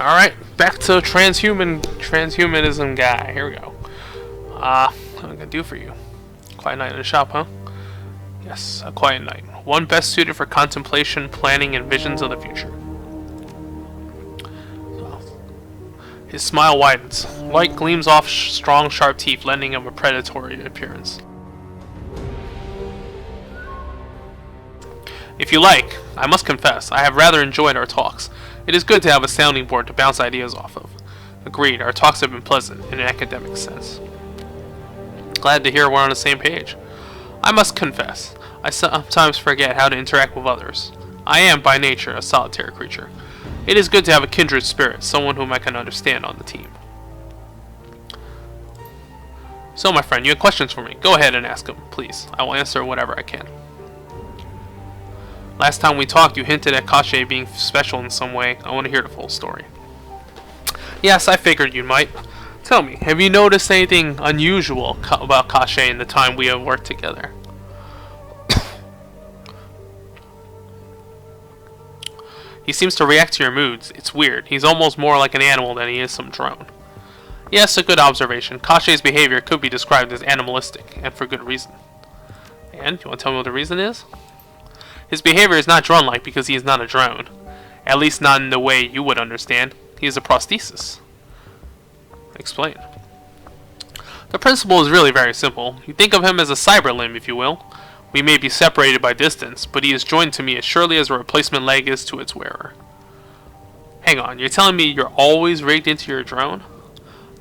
Alright, back to transhumanism guy. Here we go. What am I gonna do for you? Quiet night in the shop, huh? Yes, a quiet night. One best suited for contemplation, planning, and visions of the future. His smile widens. Light gleams off strong, sharp teeth, lending him a predatory appearance. If you like, I must confess, I have rather enjoyed our talks. It is good to have a sounding board to bounce ideas off of. Agreed, our talks have been pleasant, in an academic sense. Glad to hear we're on the same page. I must confess, I sometimes forget how to interact with others. I am, by nature, a solitary creature. It is good to have a kindred spirit, someone whom I can understand on the team. So, my friend, you have questions for me. Go ahead and ask them, please. I will answer whatever I can. Last time we talked, you hinted at Kashe being special in some way. I want to hear the full story. Yes, I figured you might. Tell me, have you noticed anything unusual about Kashe in the time we have worked together? He seems to react to your moods. It's weird. He's almost more like an animal than he is some drone. Yes, a good observation. Kashe's behavior could be described as animalistic, and for good reason. And, you want to tell me what the reason is? His behavior is not drone-like because he is not a drone. At least not in the way you would understand. He is a prosthesis. Explain. The principle is really very simple. You think of him as a cyber limb, if you will. We may be separated by distance, but he is joined to me as surely as a replacement leg is to its wearer. Hang on, you're telling me you're always rigged into your drone?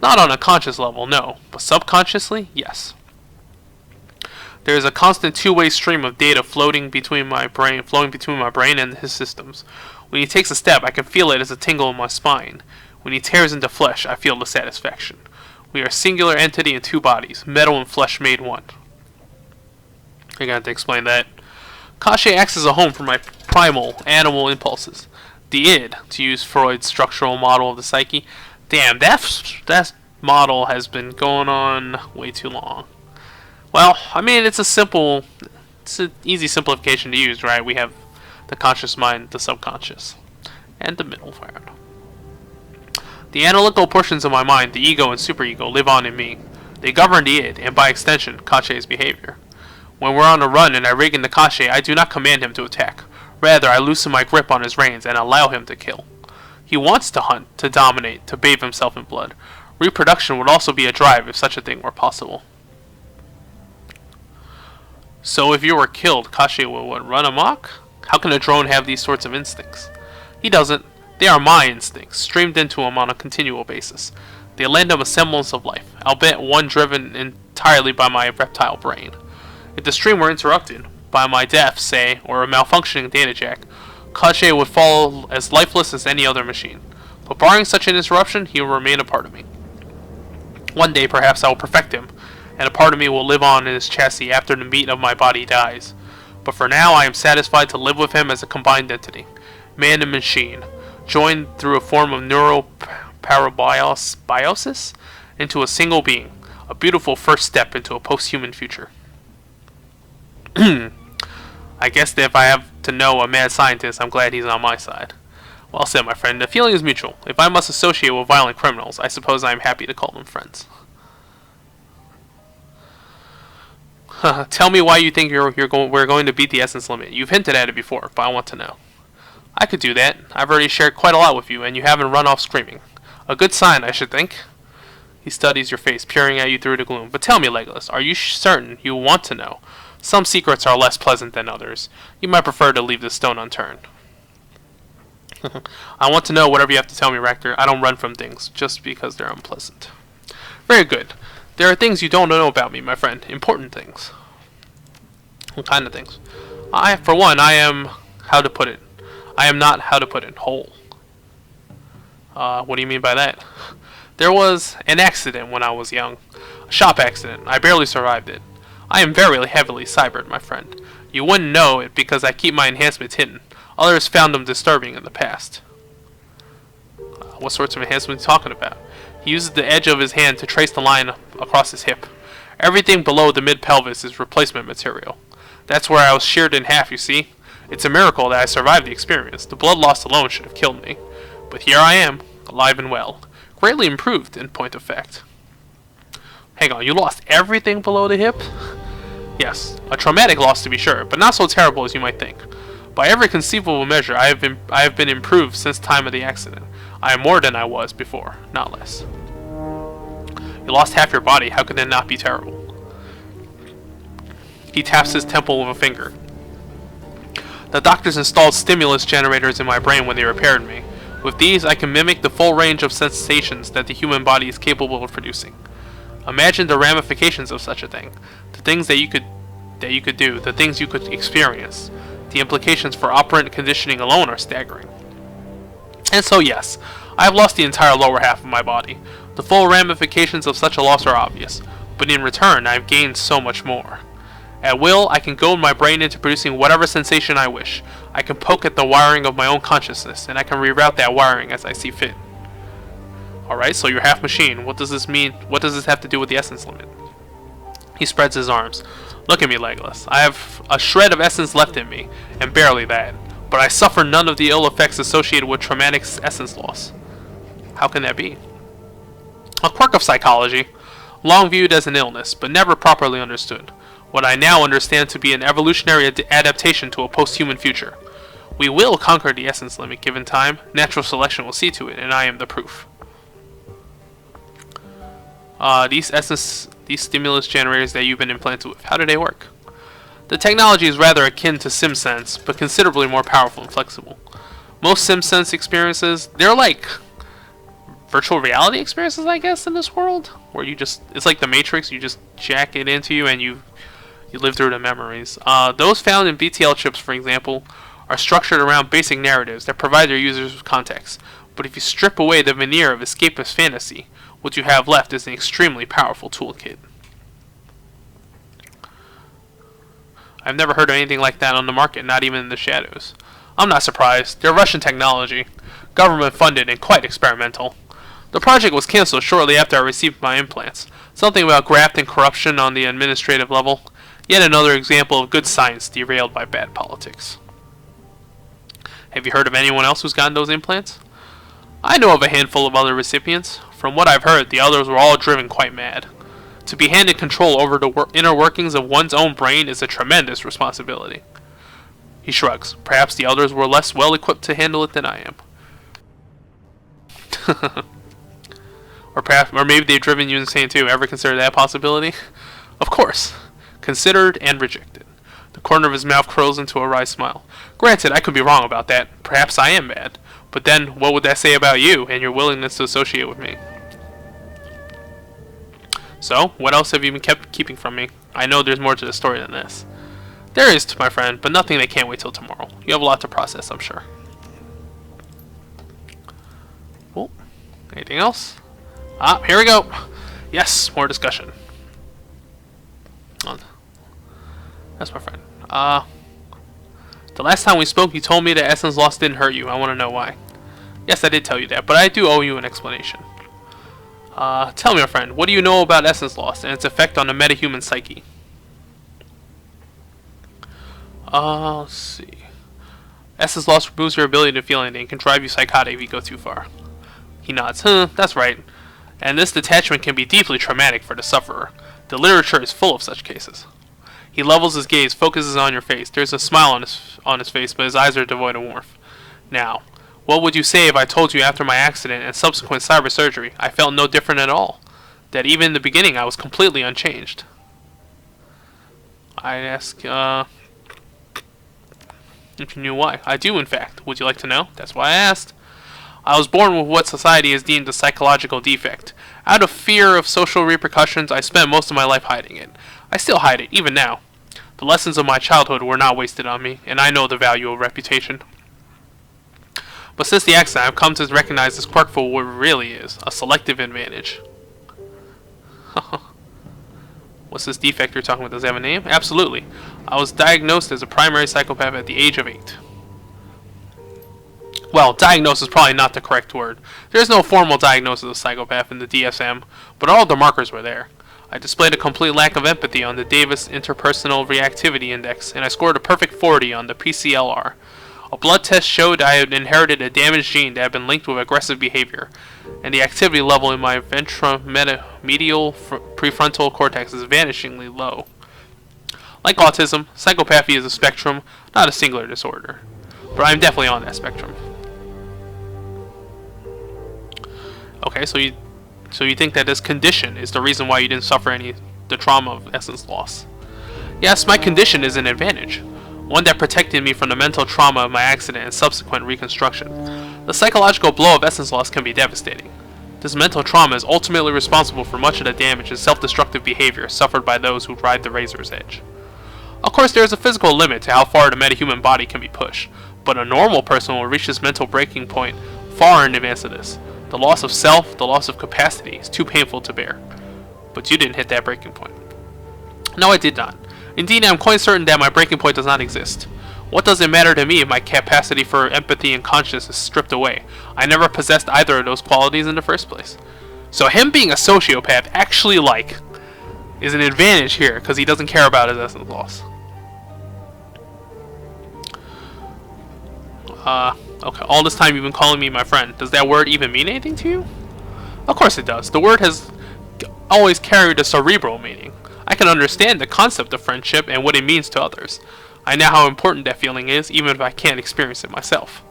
Not on a conscious level, no, but subconsciously, yes. There is a constant two-way stream of data flowing between my brain and his systems. When he takes a step, I can feel it as a tingle in my spine. When he tears into flesh, I feel the satisfaction. We are a singular entity in two bodies, metal and flesh made one. I got to explain that. Kashe acts as a home for my primal animal impulses. The id, to use Freud's structural model of the psyche. Damn, that model has been going on way too long. Well, I mean, it's an easy simplification to use, right? We have the conscious mind, the subconscious, and the middle part. The analytical portions of my mind, the ego and superego, live on in me. They govern the id, and by extension, Kashe's behavior. When we're on a run and I rig into Kashe, I do not command him to attack. Rather, I loosen my grip on his reins and allow him to kill. He wants to hunt, to dominate, to bathe himself in blood. Reproduction would also be a drive if such a thing were possible. So if you were killed, Kashe would run amok? How can a drone have these sorts of instincts? He doesn't. They are my instincts, streamed into him on a continual basis. They lend him a semblance of life, albeit one driven entirely by my reptile brain. If the stream were interrupted, by my death, say, or a malfunctioning data jack, Kashe would fall as lifeless as any other machine. But barring such an interruption, he will remain a part of me. One day, perhaps, I will perfect him, and a part of me will live on in his chassis after the meat of my body dies. But for now, I am satisfied to live with him as a combined entity, man and machine, joined through a form of neural parabiosis into a single being, a beautiful first step into a post-human future. I guess that if I have to know a mad scientist, I'm glad he's on my side. Well said, my friend. The feeling is mutual. If I must associate with violent criminals, I suppose I am happy to call them friends. Tell me why you think we're going to beat the essence limit. You've hinted at it before, but I want to know. I could do that. I've already shared quite a lot with you, and you haven't run off screaming. A good sign, I should think. He studies your face, peering at you through the gloom. But tell me, Legolas, are you certain you want to know? Some secrets are less pleasant than others. You might prefer to leave the stone unturned. I want to know whatever you have to tell me, Rachter. I don't run from things, just because they're unpleasant. Very good. There are things you don't know about me, my friend. Important things. What kind of things? For one, I am not, whole. What do you mean by that? There was an accident when I was young. A shop accident. I barely survived it. I am very heavily cybered, my friend. You wouldn't know it because I keep my enhancements hidden. Others found them disturbing in the past. What sorts of enhancements are you talking about? He uses the edge of his hand to trace the line across his hip. Everything below the mid-pelvis is replacement material. That's where I was sheared in half, you see. It's a miracle that I survived the experience. The blood loss alone should have killed me. But here I am, alive and well. Greatly improved, in point of fact. Hang on, you lost everything below the hip? Yes, a traumatic loss to be sure, but not so terrible as you might think. By every conceivable measure, I have been improved since time of the accident. I am more than I was before, not less. You lost half your body, how could that not be terrible? He taps his temple with a finger. The doctors installed stimulus generators in my brain when they repaired me. With these, I can mimic the full range of sensations that the human body is capable of producing. Imagine the ramifications of such a thing. The things that you could do, the things you could experience. The implications for operant conditioning alone are staggering. And so yes, I have lost the entire lower half of my body. The full ramifications of such a loss are obvious, but in return I have gained so much more. At will, I can goad my brain into producing whatever sensation I wish. I can poke at the wiring of my own consciousness, and I can reroute that wiring as I see fit. Alright, so you're half machine. What does this mean? What does this have to do with the essence limit? He spreads his arms. Look at me, Legolas. I have a shred of essence left in me, and barely that. But I suffer none of the ill effects associated with traumatic essence loss. How can that be? A quirk of psychology, long viewed as an illness, but never properly understood. What I now understand to be an evolutionary adaptation to a post-human future. We will conquer the essence limit given time. Natural selection will see to it, and I am the proof. These stimulus generators that you've been implanted with, how do they work? The technology is rather akin to SimSense, but considerably more powerful and flexible. Most SimSense experiences, they're like virtual reality experiences, I guess, in this world, where it's like the Matrix, you just jack it into you and you live through the memories. Those found in BTL chips, for example, are structured around basic narratives that provide their users with context. But if you strip away the veneer of escapist fantasy, what you have left is an extremely powerful toolkit. I've never heard of anything like that on the market, not even in the shadows. I'm not surprised. They're Russian technology, government funded and quite experimental. The project was cancelled shortly after I received my implants. Something about graft and corruption on the administrative level. Yet another example of good science derailed by bad politics. Have you heard of anyone else who's gotten those implants? I know of a handful of other recipients. From what I've heard, the others were all driven quite mad. To be handed control over the inner workings of one's own brain is a tremendous responsibility. He shrugs. Perhaps the others were less well equipped to handle it than I am. Or maybe they've driven you insane too. Ever consider that possibility? Of course. Considered and rejected. The corner of his mouth curls into a wry smile. Granted, I could be wrong about that. Perhaps I am bad. But then, what would that say about you and your willingness to associate with me? So, what else have you been keeping from me? I know there's more to the story than this. There is, my friend, but nothing that can't wait till tomorrow. You have a lot to process, I'm sure. Cool. Anything else? Here we go. Yes, more discussion. That's my friend. The last time we spoke, you told me that essence loss didn't hurt you. I want to know why. Yes, I did tell you that, but I do owe you an explanation. Tell me, my friend, what do you know about essence loss and its effect on the metahuman psyche? Let's see. Essence loss removes your ability to feel anything and can drive you psychotic if you go too far. He nods. That's right. And this detachment can be deeply traumatic for the sufferer. The literature is full of such cases. He levels his gaze, focuses on your face. There's a smile on his face, but his eyes are devoid of warmth. Now, what would you say if I told you after my accident and subsequent cyber surgery, I felt no different at all? That even in the beginning, I was completely unchanged? I ask, if you knew why. I do, in fact. Would you like to know? That's why I asked. I was born with what society has deemed a psychological defect. Out of fear of social repercussions, I spent most of my life hiding it. I still hide it, even now. The lessons of my childhood were not wasted on me, and I know the value of reputation. But since the accident, I've come to recognize this quirk for what it really is, a selective advantage. What's this defect you're talking about? Does it have a name? Absolutely. I was diagnosed as a primary psychopath at the age of 8. Well, diagnosis is probably not the correct word. There is no formal diagnosis of psychopath in the DSM, but all the markers were there. I displayed a complete lack of empathy on the Davis Interpersonal Reactivity Index, and I scored a perfect 40 on the PCLR. A blood test showed I had inherited a damaged gene that had been linked with aggressive behavior, and the activity level in my ventromedial prefrontal cortex is vanishingly low. Like autism, psychopathy is a spectrum, not a singular disorder. But I'm definitely on that spectrum. Okay, so you think that this condition is the reason why you didn't suffer the trauma of essence loss? Yes, my condition is an advantage, one that protected me from the mental trauma of my accident and subsequent reconstruction. The psychological blow of essence loss can be devastating. This mental trauma is ultimately responsible for much of the damage and self-destructive behavior suffered by those who ride the razor's edge. Of course, there is a physical limit to how far the metahuman body can be pushed, but a normal person will reach this mental breaking point far in advance of this. The loss of self, the loss of capacity, is too painful to bear. But you didn't hit that breaking point. No, I did not. Indeed, I am quite certain that my breaking point does not exist. What does it matter to me if my capacity for empathy and conscience is stripped away? I never possessed either of those qualities in the first place. So him being a sociopath actually, is an advantage here, because he doesn't care about his essence loss. Okay, all this time you've been calling me my friend. Does that word even mean anything to you? Of course it does. The word has always carried a cerebral meaning. I can understand the concept of friendship and what it means to others. I know how important that feeling is, even if I can't experience it myself.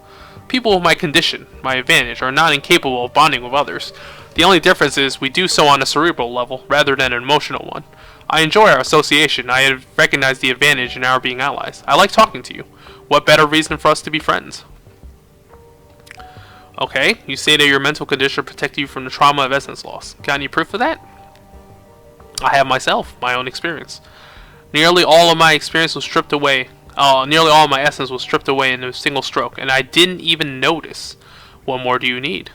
People with my condition, my advantage, are not incapable of bonding with others. The only difference is we do so on a cerebral level, rather than an emotional one. I enjoy our association. I have recognized the advantage in our being allies. I like talking to you. What better reason for us to be friends? Okay, you say that your mental condition protected you from the trauma of essence loss. Got any proof of that? I have myself, my own experience. Nearly all of my experience was stripped away. Nearly all of my essence was stripped away in a single stroke, and I didn't even notice. What more do you need?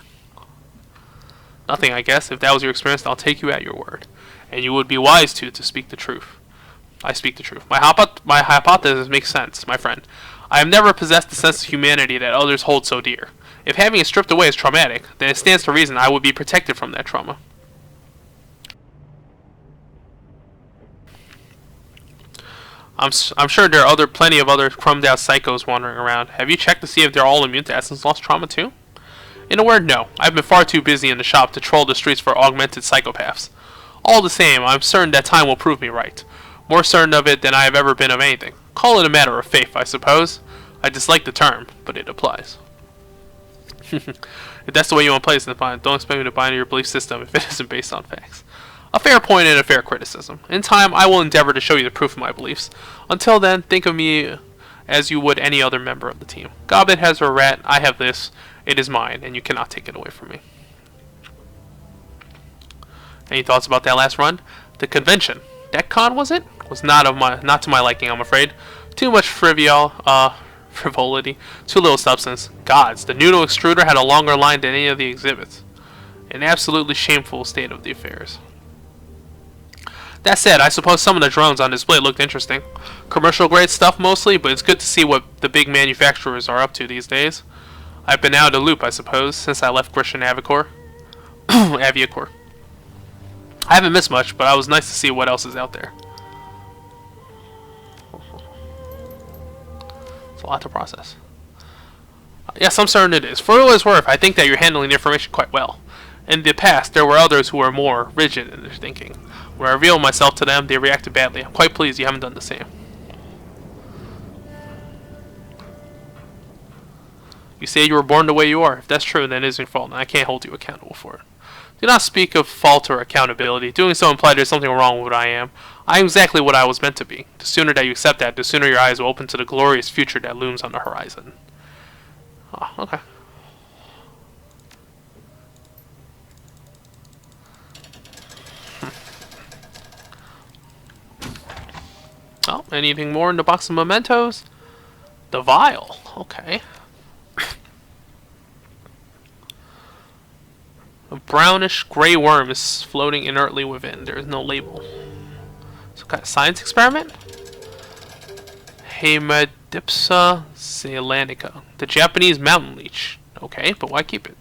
Nothing, I guess. If that was your experience, I'll take you at your word. And you would be wise to speak the truth. I speak the truth. My hypothesis makes sense, my friend. I have never possessed the sense of humanity that others hold so dear. If having it stripped away is traumatic, then it stands to reason I would be protected from that trauma. I'm sure there are plenty of other chromed out psychos wandering around. Have you checked to see if they're all immune to essence loss trauma too? In a word, no. I've been far too busy in the shop to troll the streets for augmented psychopaths. All the same, I'm certain that time will prove me right. More certain of it than I have ever been of anything. Call it a matter of faith, I suppose. I dislike the term, but it applies. If that's the way you want to play this, then fine. Don't expect me to buy into your belief system if it isn't based on facts. A fair point and a fair criticism. In time, I will endeavor to show you the proof of my beliefs. Until then, think of me as you would any other member of the team. Goblin has a rat, I have this. It is mine, and you cannot take it away from me. Any thoughts about that last run? The convention. That con, was it? Was not to my liking, I'm afraid. Too much frivolity, too little substance. Gods, the noodle extruder had a longer line than any of the exhibits. An absolutely shameful state of the affairs. That said, I suppose some of the drones on display looked interesting. Commercial grade stuff mostly, but it's good to see what the big manufacturers are up to these days. I've been out of the loop, I suppose, since I left Christian Aviacor. Aviacor. I haven't missed much, but it was nice to see what else is out there. It's a lot to process. Yes, I'm certain it is. For what it's worth, I think that you're handling the information quite well. In the past, there were others who were more rigid in their thinking. When I revealed myself to them, they reacted badly. I'm quite pleased you haven't done the same. You say you were born the way you are. If that's true, then it is your fault, and I can't hold you accountable for it. Do not speak of fault or accountability. Doing so implies there's something wrong with what I am. I am exactly what I was meant to be. The sooner that you accept that, the sooner your eyes will open to the glorious future that looms on the horizon. Oh, okay. Oh, anything more in the box of mementos? The vial. Okay. A brownish gray worm is floating inertly within. There is no label. Some kind of science experiment? Haemadipsa zeylanica. The Japanese mountain leech. Okay, but why keep it?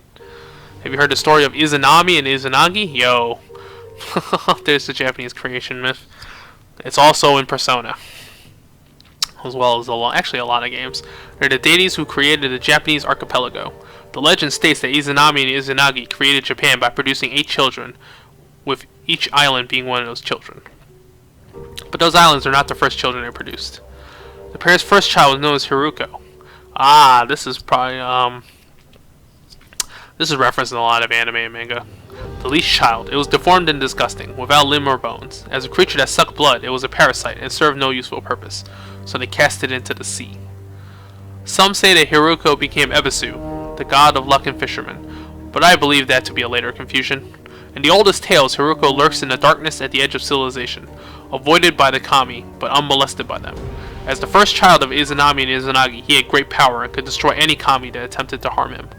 Have you heard the story of Izanami and Izanagi? Yo. There's the Japanese creation myth. It's also in Persona. as well as actually a lot of games. They're the deities who created the Japanese archipelago. The legend states that Izanami and Izanagi created Japan by producing 8 children, with each island being one of those children. But those islands are not the first children they produced. The pair's first child was known as Hiruko. Ah, this is probably, this is referenced in a lot of anime and manga. The least child. It was deformed and disgusting, without limb or bones. As a creature that sucked blood, it was a parasite and served no useful purpose, so they cast it into the sea. Some say that Hiruko became Ebisu, the god of luck and fishermen, but I believe that to be a later confusion. In the oldest tales, Hiruko lurks in the darkness at the edge of civilization, avoided by the kami, but unmolested by them. As the first child of Izanami and Izanagi, he had great power and could destroy any kami that attempted to harm him.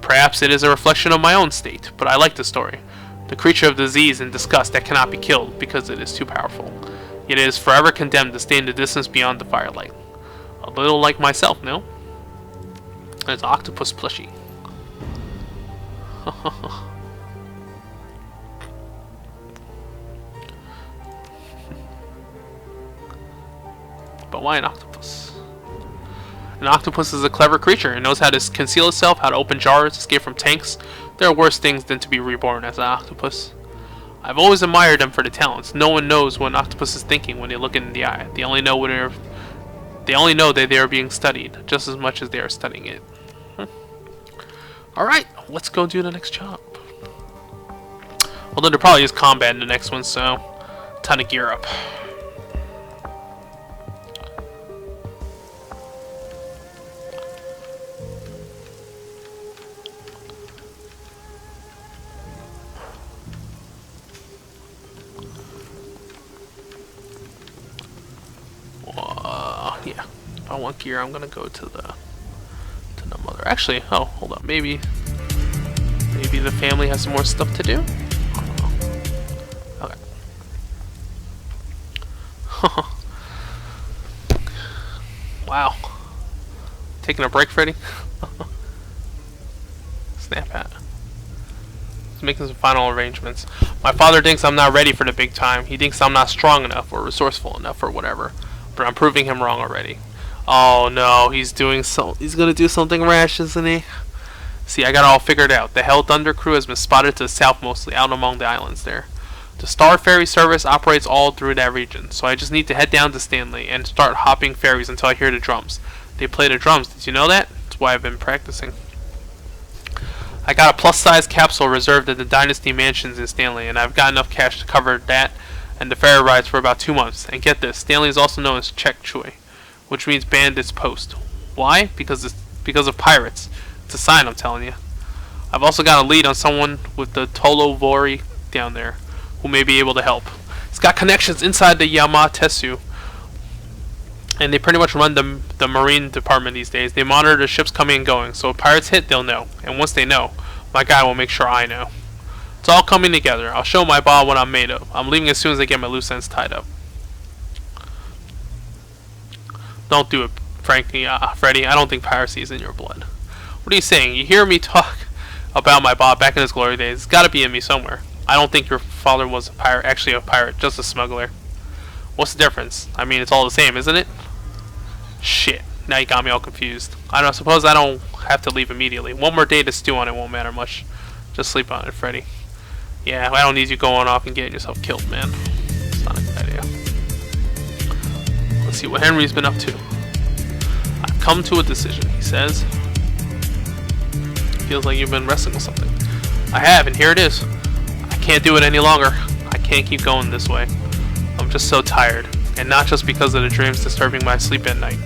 Perhaps it is a reflection of my own state, but I like the story. The creature of disease and disgust that cannot be killed because it is too powerful. Yet it is forever condemned to stay in the distance beyond the firelight. A little like myself, no? There's an octopus plushie. But why an octopus? An octopus is a clever creature. It knows how to conceal itself, how to open jars, escape from tanks. There are worse things than to be reborn as an octopus. I've always admired them for the talents. No one knows what an octopus is thinking when they look in the eye. They only know that they are being studied, just as much as they are studying it. Alright, let's go do the next job. Although there probably is combat in the next one, so time to gear up. Yeah, if I want gear, I'm gonna go to the mother. Actually, oh, hold up, maybe the family has some more stuff to do. Okay. Wow. Taking a break, Freddy? Snap hat. He's making some final arrangements. My father thinks I'm not ready for the big time. He thinks I'm not strong enough or resourceful enough or whatever. But I'm proving him wrong already. Oh no, he's gonna do something rash, isn't he? See, I got it all figured out. The Hell Thunder crew has been spotted to the south mostly, out among the islands there. The Star Ferry service operates all through that region, so I just need to head down to Stanley and start hopping ferries until I hear the drums. They play the drums, did you know that? That's why I've been practicing. I got a plus-size capsule reserved at the Dynasty Mansions in Stanley, and I've got enough cash to cover that and the ferry rides for about 2 months. And get this, Stanley is also known as Chek Choi, which means bandits post. Why? Because of pirates. It's a sign, I'm telling you. I've also got a lead on someone with the Tolo Vori down there, who may be able to help. He's got connections inside the Yamatesu, and they pretty much run the marine department these days. They monitor the ships coming and going, so if pirates hit, they'll know. And once they know, my guy will make sure I know. It's all coming together. I'll show my boss what I'm made of. I'm leaving as soon as I get my loose ends tied up. Don't do it, frankly, Freddy. I don't think piracy is in your blood. What are you saying? You hear me talk about my boss back in his glory days. It's got to be in me somewhere. I don't think your father was a pirate, actually a pirate, just a smuggler. What's the difference? I mean, it's all the same, isn't it? Shit. Now you got me all confused. I don't suppose I don't have to leave immediately. One more day to stew on it won't matter much. Just sleep on it, Freddy. Yeah, I don't need you going off and getting yourself killed, man. It's not a good idea. Let's see what Henry's been up to. I've come to a decision, he says. Feels like you've been wrestling with something. I have, and here it is. I can't do it any longer. I can't keep going this way. I'm just so tired, and not just because of the dreams disturbing my sleep at night.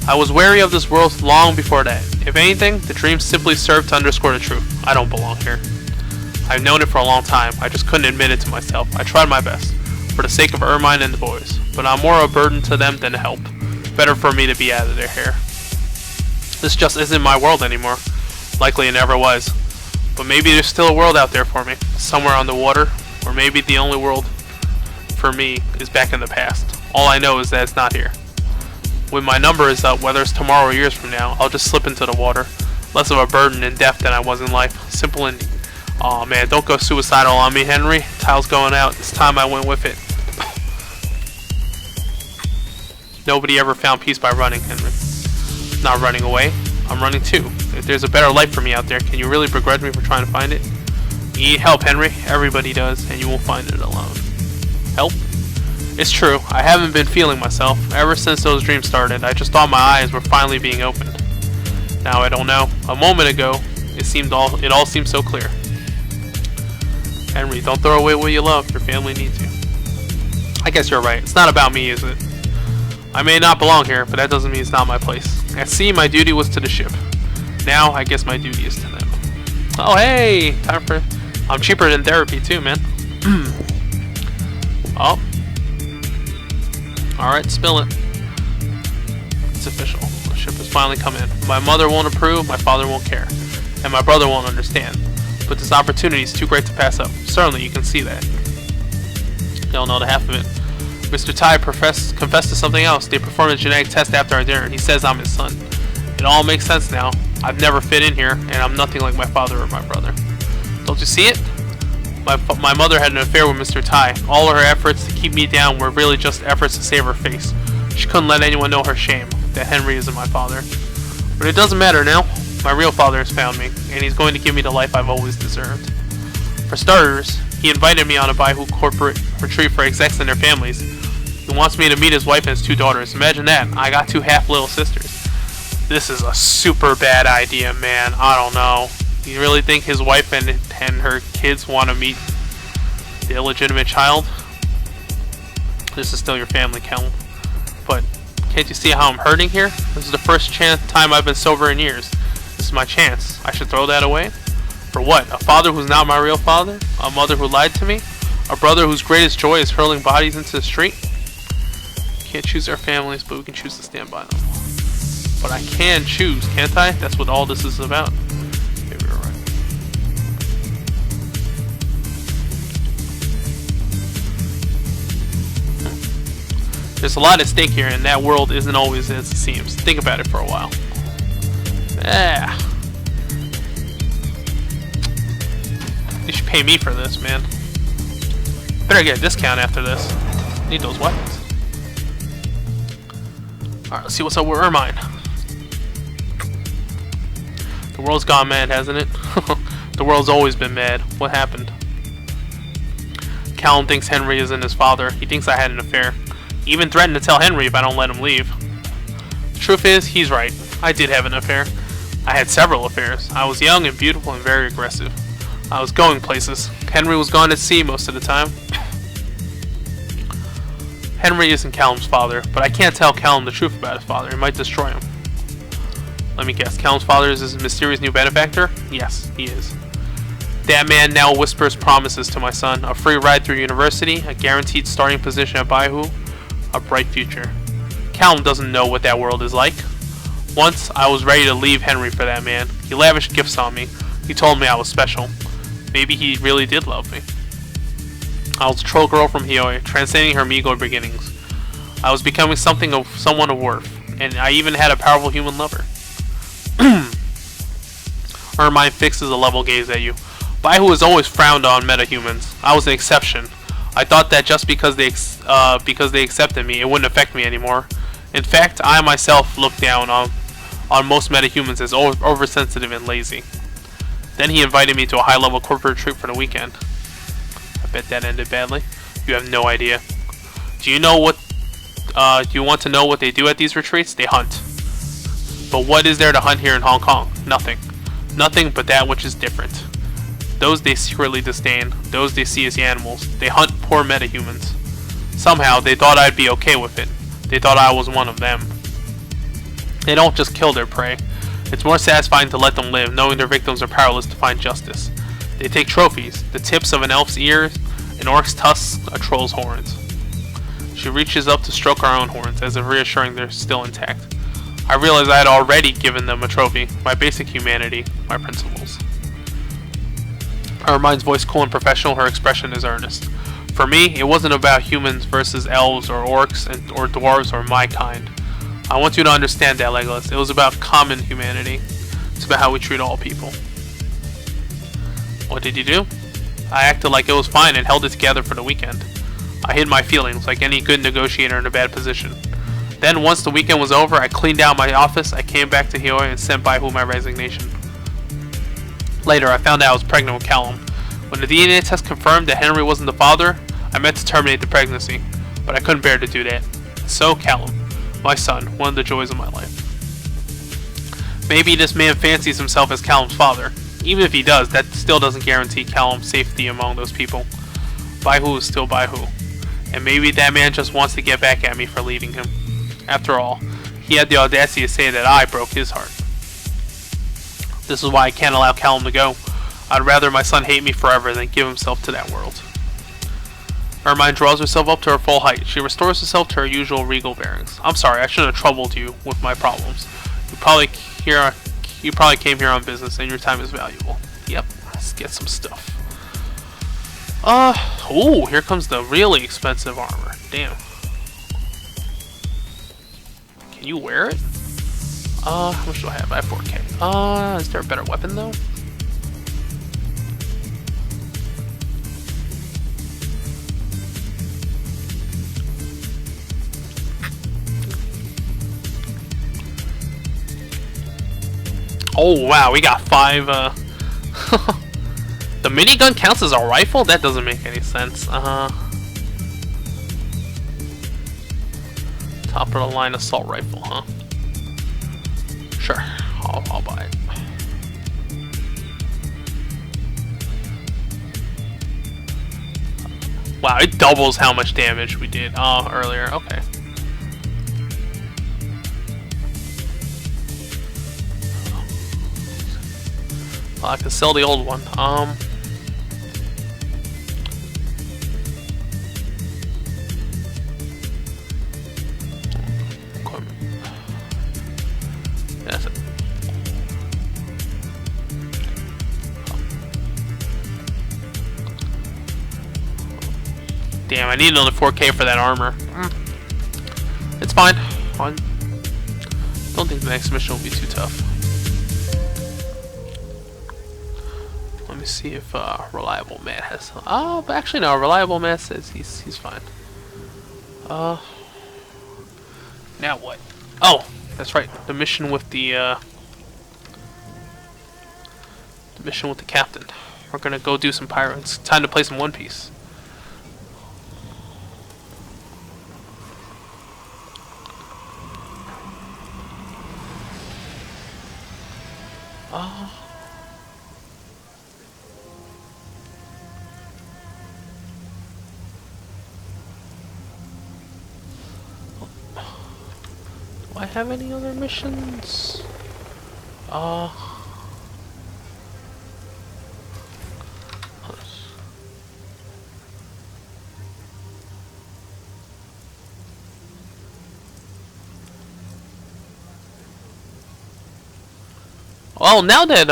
I was wary of this world long before that. If anything, the dreams simply served to underscore the truth. I don't belong here. I've known it for a long time. I just couldn't admit it to myself. I tried my best, for the sake of Ermine and the boys, but I'm more a burden to them than a help. Better for me to be out of their hair. This just isn't my world anymore. Likely it never was. But maybe there's still a world out there for me, somewhere on the water, or maybe the only world for me is back in the past. All I know is that it's not here. When my number is up, whether it's tomorrow or years from now, I'll just slip into the water. Less of a burden in death than I was in life. Simple and neat. Aw man, don't go suicidal on me, Henry. Tile's going out. It's time I went with it. Nobody ever found peace by running, Henry. Not running away. I'm running too. If there's a better life for me out there, can you really begrudge me for trying to find it? You need help, Henry. Everybody does, and you won't find it alone. Help? It's true. I haven't been feeling myself. Ever since those dreams started, I just thought my eyes were finally being opened. Now I don't know. A moment ago, it all seemed so clear. Henry, don't throw away what you love. Your family needs you. I guess you're right. It's not about me, is it? I may not belong here, but that doesn't mean it's not my place. At sea, my duty was to the ship. Now, I guess my duty is to them. Oh, hey! Time for... I'm cheaper than therapy, too, man. Oh. Alright, spill it. It's official. The ship has finally come in. My mother won't approve, my father won't care, and my brother won't understand. But this opportunity is too great to pass up. Certainly, you can see that. You don't know the half of it. Mr. Tai confessed to something else. They performed a genetic test after our dinner, and he says I'm his son. It all makes sense now. I've never fit in here, and I'm nothing like my father or my brother. Don't you see it? My mother had an affair with Mr. Tai. All her efforts to keep me down were really just efforts to save her face. She couldn't let anyone know her shame, that Henry isn't my father. But it doesn't matter now. My real father has found me, and he's going to give me the life I've always deserved. For starters, he invited me on a Baihu corporate retreat for execs and their families. He wants me to meet his wife and his 2 daughters. Imagine that. I got 2 half-little sisters. This is a super bad idea, man. I don't know. You really think his wife and her kids want to meet the illegitimate child? This is still your family, Kel. But can't you see how I'm hurting here? This is the first time I've been sober in years. This is my chance. I should throw that away? For what? A father who's not my real father? A mother who lied to me? A brother whose greatest joy is hurling bodies into the street? Can't choose our families, but we can choose to stand by them. But I can choose, can't I? That's what all this is about. Maybe you're right. There's a lot at stake here, and that world isn't always as it seems. Think about it for a while. You should pay me for this, man. Better get a discount after this. Need those weapons. Alright, let's see what's up with Ermine. The world's gone mad, hasn't it? The world's always been mad. What happened? Callum thinks Henry isn't his father. He thinks I had an affair. He even threatened to tell Henry if I don't let him leave. The truth is, he's right. I did have an affair. I had several affairs. I was young and beautiful and very aggressive. I was going places. Henry was gone at sea most of the time. Henry isn't Callum's father, but I can't tell Callum the truth about his father. It might destroy him. Let me guess. Callum's father is his mysterious new benefactor? Yes, he is. That man now whispers promises to my son. A free ride through university, a guaranteed starting position at Baihu, a bright future. Callum doesn't know what that world is like. Once, I was ready to leave Henry for that man. He lavished gifts on me. He told me I was special. Maybe he really did love me. I was a troll girl from Hioi, transcending her meager beginnings. I was becoming someone of worth, and I even had a powerful human lover. Ermine fixes a level gaze at you. Baihu has always frowned on metahumans. I was an exception. I thought that just because they accepted me, it wouldn't affect me anymore. In fact, I myself looked down on most metahumans as oversensitive and lazy. Then he invited me to a high-level corporate retreat for the weekend. I bet that ended badly. You have no idea. Do you want to know what they do at these retreats? They hunt. But what is there to hunt here in Hong Kong? Nothing. Nothing but that which is different. Those they secretly disdain. Those they see as animals. They hunt poor metahumans. Somehow, they thought I'd be okay with it. They thought I was one of them. They don't just kill their prey. It's more satisfying to let them live, knowing their victims are powerless to find justice. They take trophies, the tips of an elf's ears, an orc's tusks, a troll's horns. She reaches up to stroke our own horns, as if reassuring they're still intact. I realized I had already given them a trophy, my basic humanity, my principles. Ermine's voice cool and professional, her expression is earnest. For me, it wasn't about humans versus elves or orcs or dwarves or my kind. I want you to understand that, Legolas. It was about common humanity. It's about how we treat all people. What did you do? I acted like it was fine and held it together for the weekend. I hid my feelings like any good negotiator in a bad position. Then once the weekend was over, I cleaned out my office, I came back to Hioi and sent Baihu my resignation. Later, I found out I was pregnant with Callum. When the DNA test confirmed that Henry wasn't the father, I meant to terminate the pregnancy, but I couldn't bear to do that. So Callum, my son, one of the joys of my life. Maybe this man fancies himself as Callum's father. Even if he does, that still doesn't guarantee Callum's safety among those people. Baihu is still Baihu. And maybe that man just wants to get back at me for leaving him. After all, he had the audacity to say that I broke his heart. This is why I can't allow Callum to go. I'd rather my son hate me forever than give himself to that world. Ermine draws herself up to her full height. She restores herself to her usual regal bearings. I'm sorry, I shouldn't have troubled you with my problems. You probably came here on business and your time is valuable. Yep, let's get some stuff. Ooh, here comes the really expensive armor. Damn. Can you wear it? How much do I have? I have 4K. Is there a better weapon though? Oh wow, we got 5, The minigun counts as a rifle? That doesn't make any sense. Top of the line assault rifle, huh? Sure, I'll buy it. Wow, it doubles how much damage we did earlier. Okay. Well, I can sell the old one. That's it. Damn, I need another 4K for that armor. It's fine. I don't think the next mission will be too tough. Let me see if Reliable Matt has. But actually no. Reliable Matt says he's fine. Now what? Oh, that's right. The mission with the captain. We're gonna go do some pirates. Time to play some One Piece. Do I have any other missions? Well, now that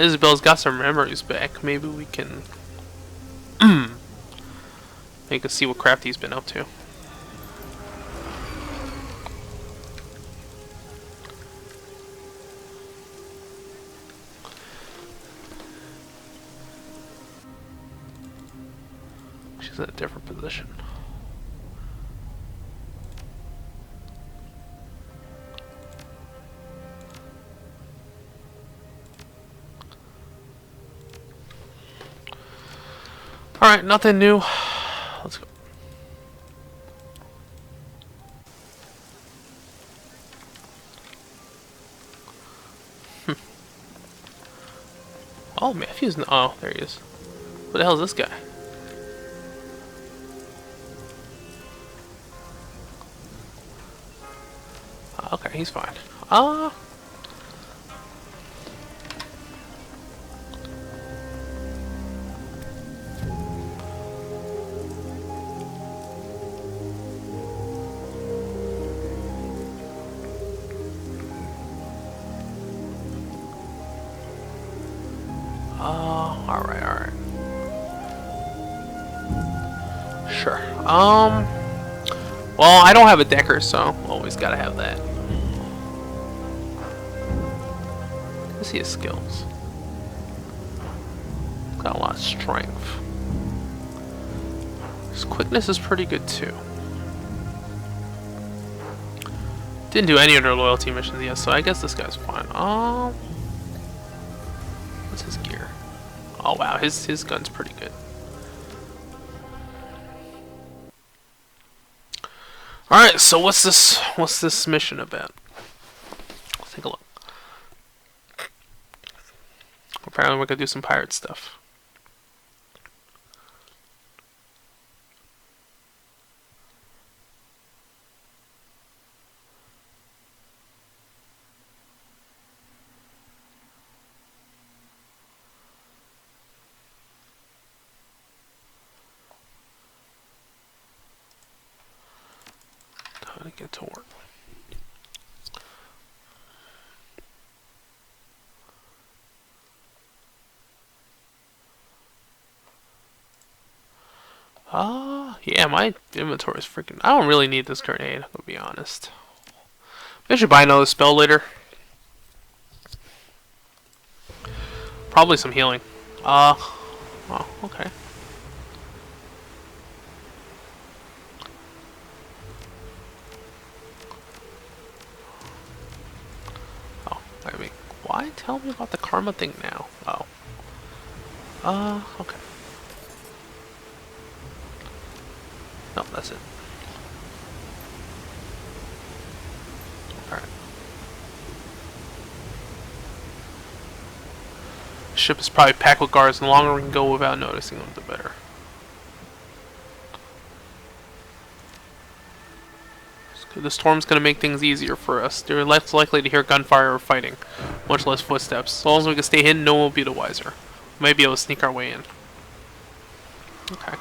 Isabel's got some memories back, maybe we can see what Crafty's been up to. She's in a different position. Alright, nothing new. Let's go. Oh, Matthew's. Oh, there he is. What the hell is this guy? Okay, he's fine. Alright. Sure. Well, I don't have a Decker, so always gotta have that. Let's see his skills. Got a lot of strength. His quickness is pretty good too. Didn't do any other loyalty missions yet, so I guess this guy's fine. What's his gear? Oh wow, his gun's pretty good. Alright, so what's this mission about? Let's take a look. Apparently we're gonna do some pirate stuff. How to get to work. Yeah, my inventory is freaking... I don't really need this grenade, to be honest. I should buy another spell later. Probably some healing. Oh, okay. Oh, I mean, why tell me about the karma thing now? Oh. Okay. No, that's it. Alright. The ship is probably packed with guards, and the longer we can go without noticing them, the better. The storm's gonna make things easier for us. They're less likely to hear gunfire or fighting, much less footsteps. As long as we can stay hidden, no one will be the wiser. We may be able to sneak our way in. Okay.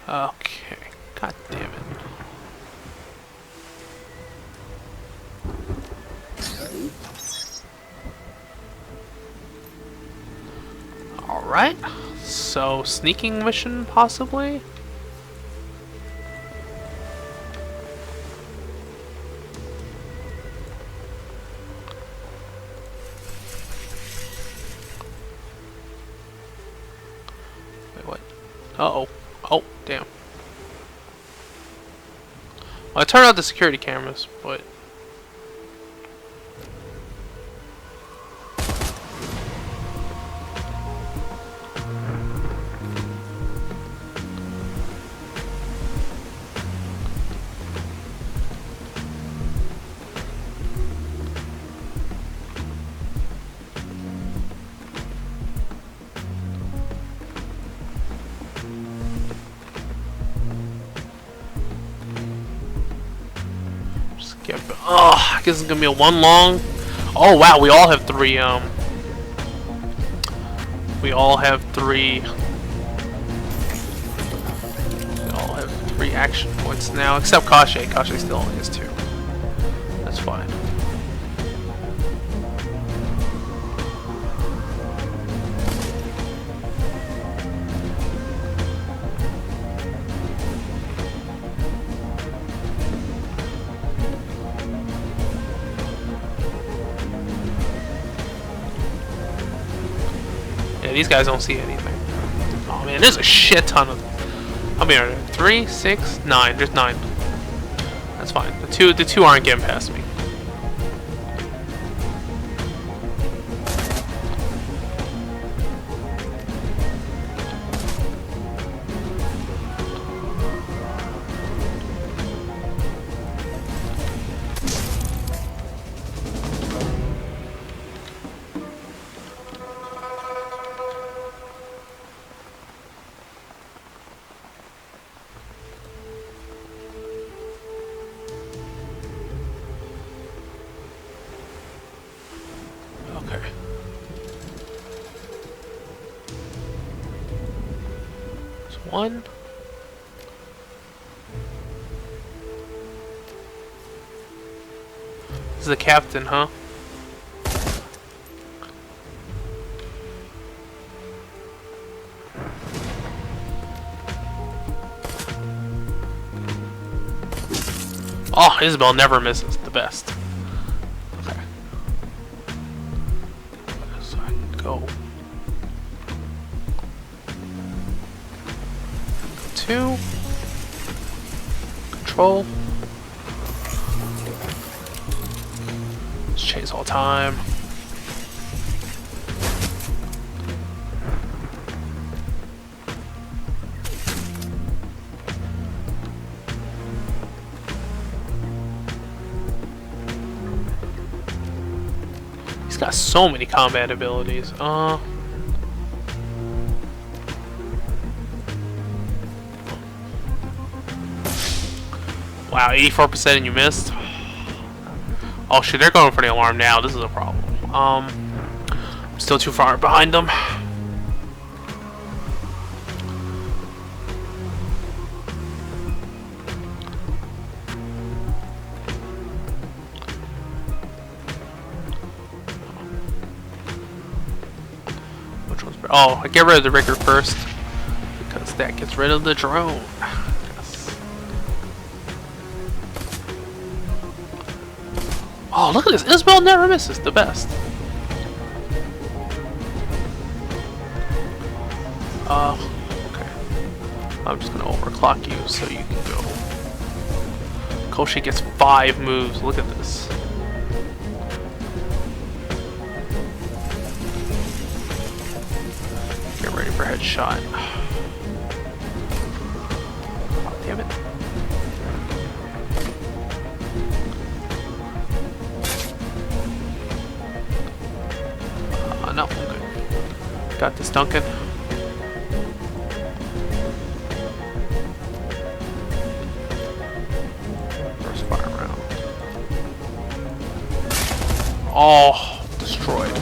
Okay. God damn it. Alright. So, sneaking mission, possibly? Wait, what? Uh-oh. Oh, damn. Well, I turned out the security cameras, but... I guess it's gonna be a one long. Oh wow, we all have three. We all have three. We all have three action points now, except Kashe. Kashe still only has two. That's fine. These guys don't see anything. Oh man, there's a shit ton of them. How many are there? 3, 6, 9. There's 9. That's fine. The two aren't getting past me. One. This is the captain, huh? Oh, Isabel never misses. The best. Okay. So I can go. 2. Control. Let's chase all time. He's got so many combat abilities. Wow, 84% and you missed. Oh shit, they're going for the alarm now. This is a problem. I'm still too far behind them. Oh, I get rid of the rigger first because that gets rid of the drone. Yes. Oh, look at this! Isabel never misses. The best. Okay. I'm just gonna overclock you so you can go. Koshi gets 5 moves. Look at this. Ready for headshot. Oh, damn it. No, I'm good. Got this, Duncan. First fire round. Oh, destroyed.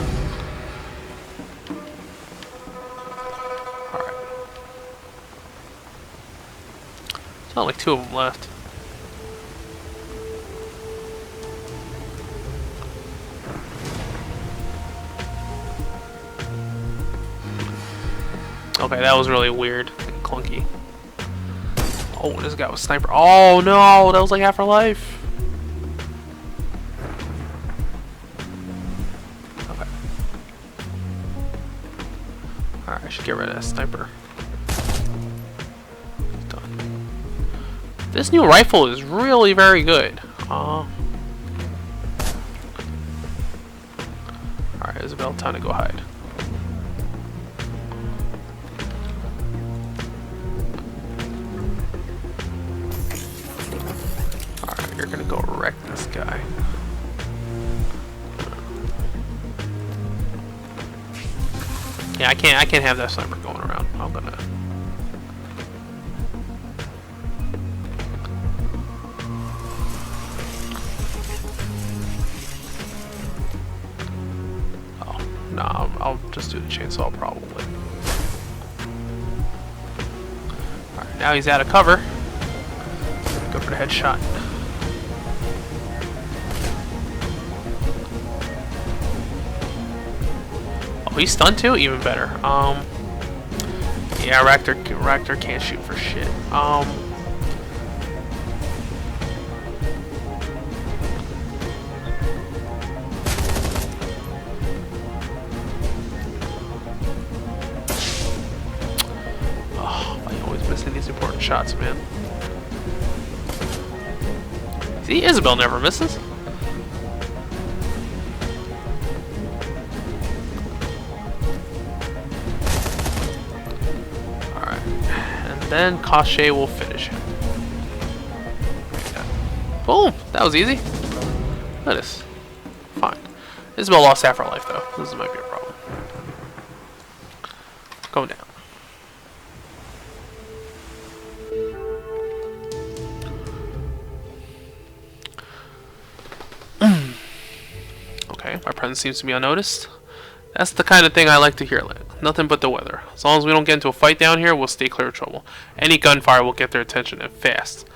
There's not like 2 of them left. Okay, that was really weird and clunky. Oh, this guy was sniper. Oh no, that was like half her life. Okay. Alright, I should get rid of that sniper. This new rifle is really very good. Alright, Isabel, time to go hide. Alright, you're gonna go wreck this guy. Yeah, I can't have that sniper going around. I'm gonna. Nah, I'll just do the chainsaw probably. Alright, now he's out of cover. Go for the headshot. Oh, he's stunned too? Even better. Yeah, Rachter can't shoot for shit. These important shots, man. See, Isabel never misses. Alright. And then Cachet will finish him. Boom! That was easy. Look at this. Fine. Isabel lost half her life, though. This might be a problem. Going down. Okay, my presence seems to be unnoticed. That's the kind of thing I like to hear. Nothing but the weather. As long as we don't get into a fight down here, we'll stay clear of trouble. Any gunfire will get their attention, and fast.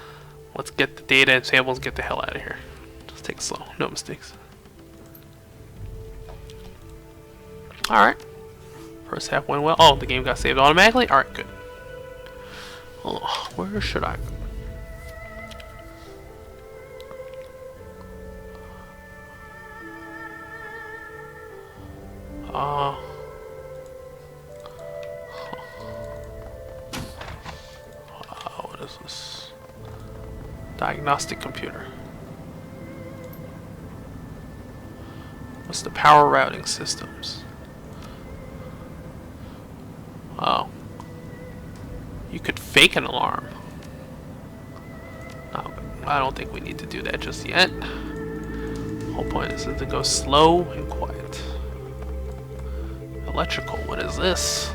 Let's get the data and samples and get the hell out of here. Just take it slow. No mistakes. Alright. First half went well. Oh, the game got saved automatically? Alright, good. Oh, where should I go? Diagnostic computer. What's the power routing systems? Oh. You could fake an alarm. No, I don't think we need to do that just yet. The whole point is to go slow and quiet. Electrical, what is this?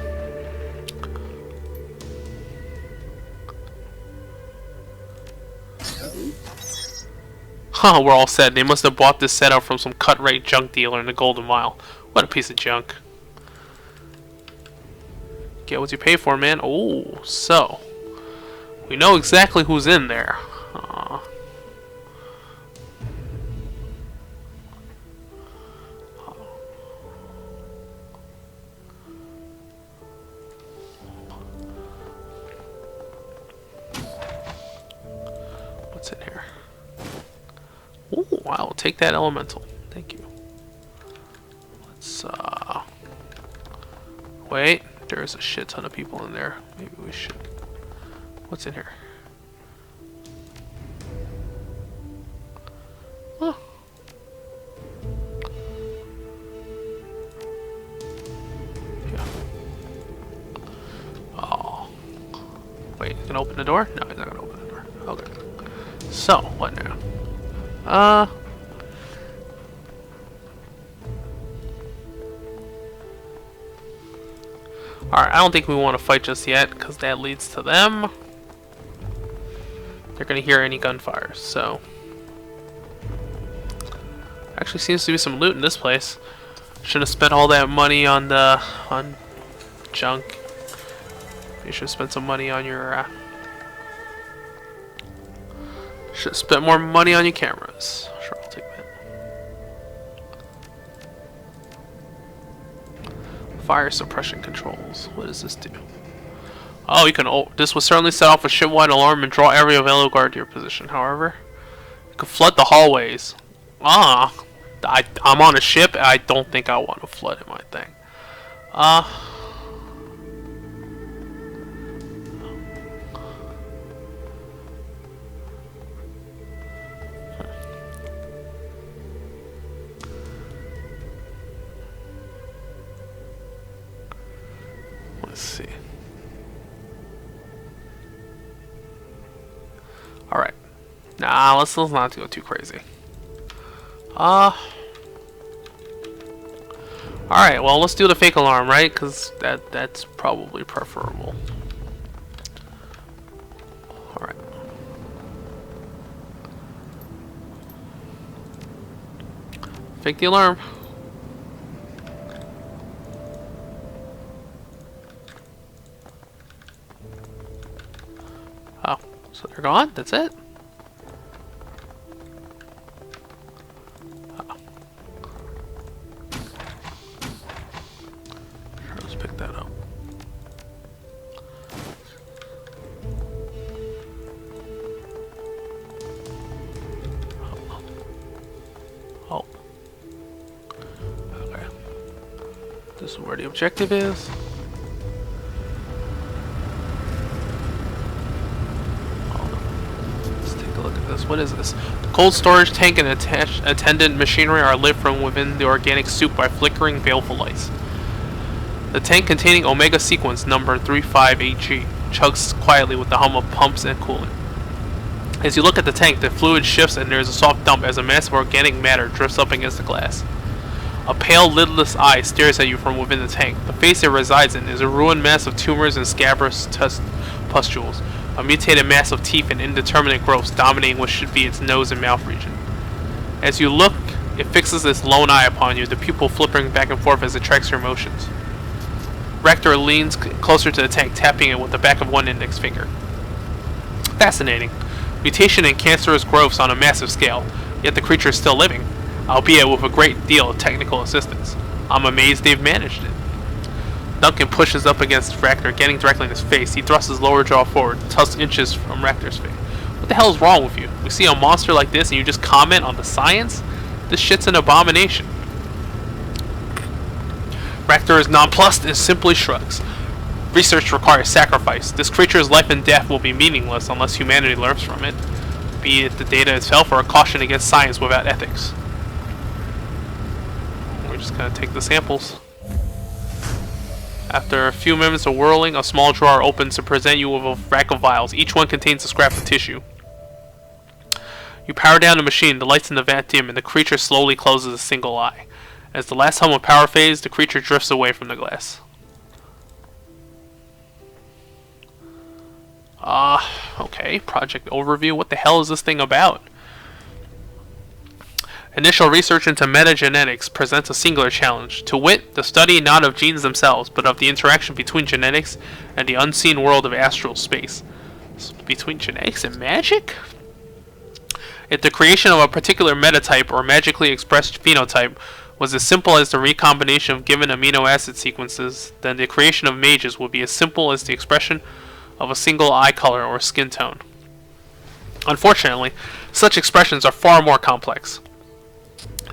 Huh, we're all set. They must have bought this setup from some cut-rate junk dealer in the Golden Mile. What a piece of junk. Get what you pay for, man. Oh, so we know exactly who's in there. What's in here? Ooh, I will take that elemental. Thank you. Let's wait. There's a shit ton of people in there. Maybe we should. What's in here? Huh. Yeah. Oh. Wait, you can open the door? No, he's not gonna open the door. Okay. So, what now? Alright, I don't think we want to fight just yet, because that leads to them. They're going to hear any gunfire, so... Actually seems to be some loot in this place. Should have spent all that money on the... on junk. You should have spent some money on your... should have spent more money on your cameras. Sure, I'll take that. Fire suppression controls. What does this do? Oh, you can. This will certainly set off a shipwide alarm and draw every available guard to your position. However, you can flood the hallways. I'm on a ship. I don't think I want to flood in my thing. Let's see. Alright. Nah, let's not go too crazy. Alright, well, let's do the fake alarm, right? Because that's probably preferable. Alright. Fake the alarm. Oh, so they're gone? That's it? Oh. Sure, let's pick that up. Oh. Okay. This is where the objective is. What is this? The cold storage tank and attendant machinery are lit from within the organic soup by flickering baleful lights. The tank containing Omega sequence number 35HG chugs quietly with the hum of pumps and cooling. As you look at the tank, the fluid shifts and there is a soft dump as a mass of organic matter drifts up against the glass. A pale, lidless eye stares at you from within the tank. The face it resides in is a ruined mass of tumors and scabrous pustules. A mutated mass of teeth and indeterminate growths dominating what should be its nose and mouth region. As you look, it fixes its lone eye upon you, the pupil flipping back and forth as it tracks your motions. Rachter leans closer to the tank, tapping it with the back of one index finger. Fascinating. Mutation and cancerous growths on a massive scale, yet the creature is still living, albeit with a great deal of technical assistance. I'm amazed they've managed it. Duncan pushes up against Rachter, getting directly in his face. He thrusts his lower jaw forward, tusk inches from Rachter's face. What the hell is wrong with you? We see a monster like this and you just comment on the science? This shit's an abomination. Rachter is nonplussed and simply shrugs. Research requires sacrifice. This creature's life and death will be meaningless unless humanity learns from it. be it the data itself or a caution against science without ethics. We're just going to take the samples. After a few minutes of whirling, a small drawer opens to present you with a rack of vials. Each one contains a scrap of tissue. You power down the machine, the lights in the vat dim, and the creature slowly closes a single eye. As the last hum of power fades, the creature drifts away from the glass. Okay, project overview. What the hell is this thing about? Initial research into metagenetics presents a singular challenge, to wit, the study not of genes themselves, but of the interaction between genetics and the unseen world of astral space. Between genetics and magic? If the creation of a particular metatype or magically expressed phenotype was as simple as the recombination of given amino acid sequences, then the creation of mages would be as simple as the expression of a single eye color or skin tone. Unfortunately, such expressions are far more complex.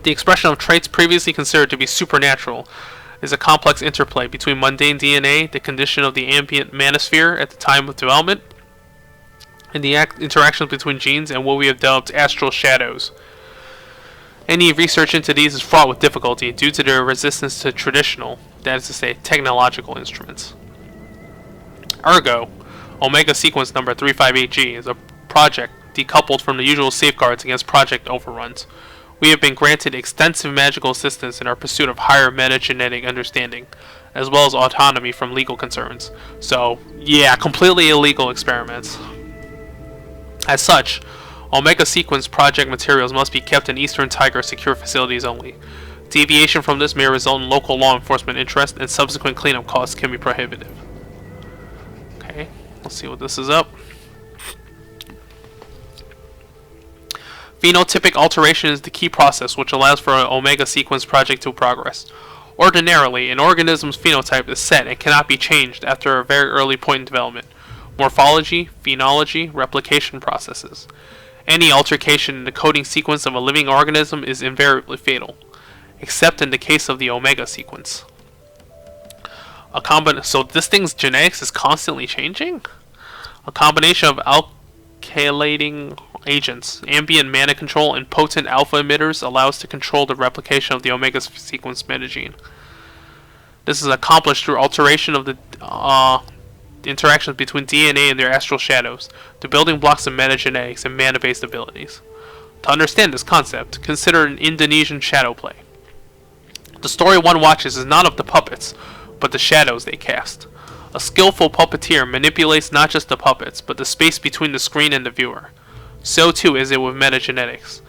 The expression of traits previously considered to be supernatural is a complex interplay between mundane DNA, the condition of the ambient manosphere at the time of development, and the interactions between genes and what we have dubbed astral shadows. Any research into these is fraught with difficulty due to their resistance to traditional, that is to say, technological instruments. Ergo, Omega Sequence number 358G is a project decoupled from the usual safeguards against project overruns. We have been granted extensive magical assistance in our pursuit of higher metagenetic understanding, as well as autonomy from legal concerns. So, yeah, completely illegal experiments. As such, Omega Sequence project materials must be kept in Eastern Tiger secure facilities only. Deviation from this may result in local law enforcement interest, and subsequent cleanup costs can be prohibitive. Okay, let's see what this is up. Phenotypic alteration is the key process which allows for an Omega Sequence project to progress. Ordinarily, an organism's phenotype is set and cannot be changed after a very early point in development. Morphology, phenology, replication processes. Any altercation in the coding sequence of a living organism is invariably fatal, except in the case of the Omega Sequence. So this thing's genetics is constantly changing? A combination of alkylating agents, ambient mana control, and potent alpha emitters allows to control the replication of the Omega Sequence metagene. This is accomplished through alteration of the interactions between DNA and their astral shadows, the building blocks of metagenetics and mana-based abilities. To understand this concept, consider an Indonesian shadow play. The story one watches is not of the puppets, but the shadows they cast. A skillful puppeteer manipulates not just the puppets, but the space between the screen and the viewer. So too is it with metagenetics.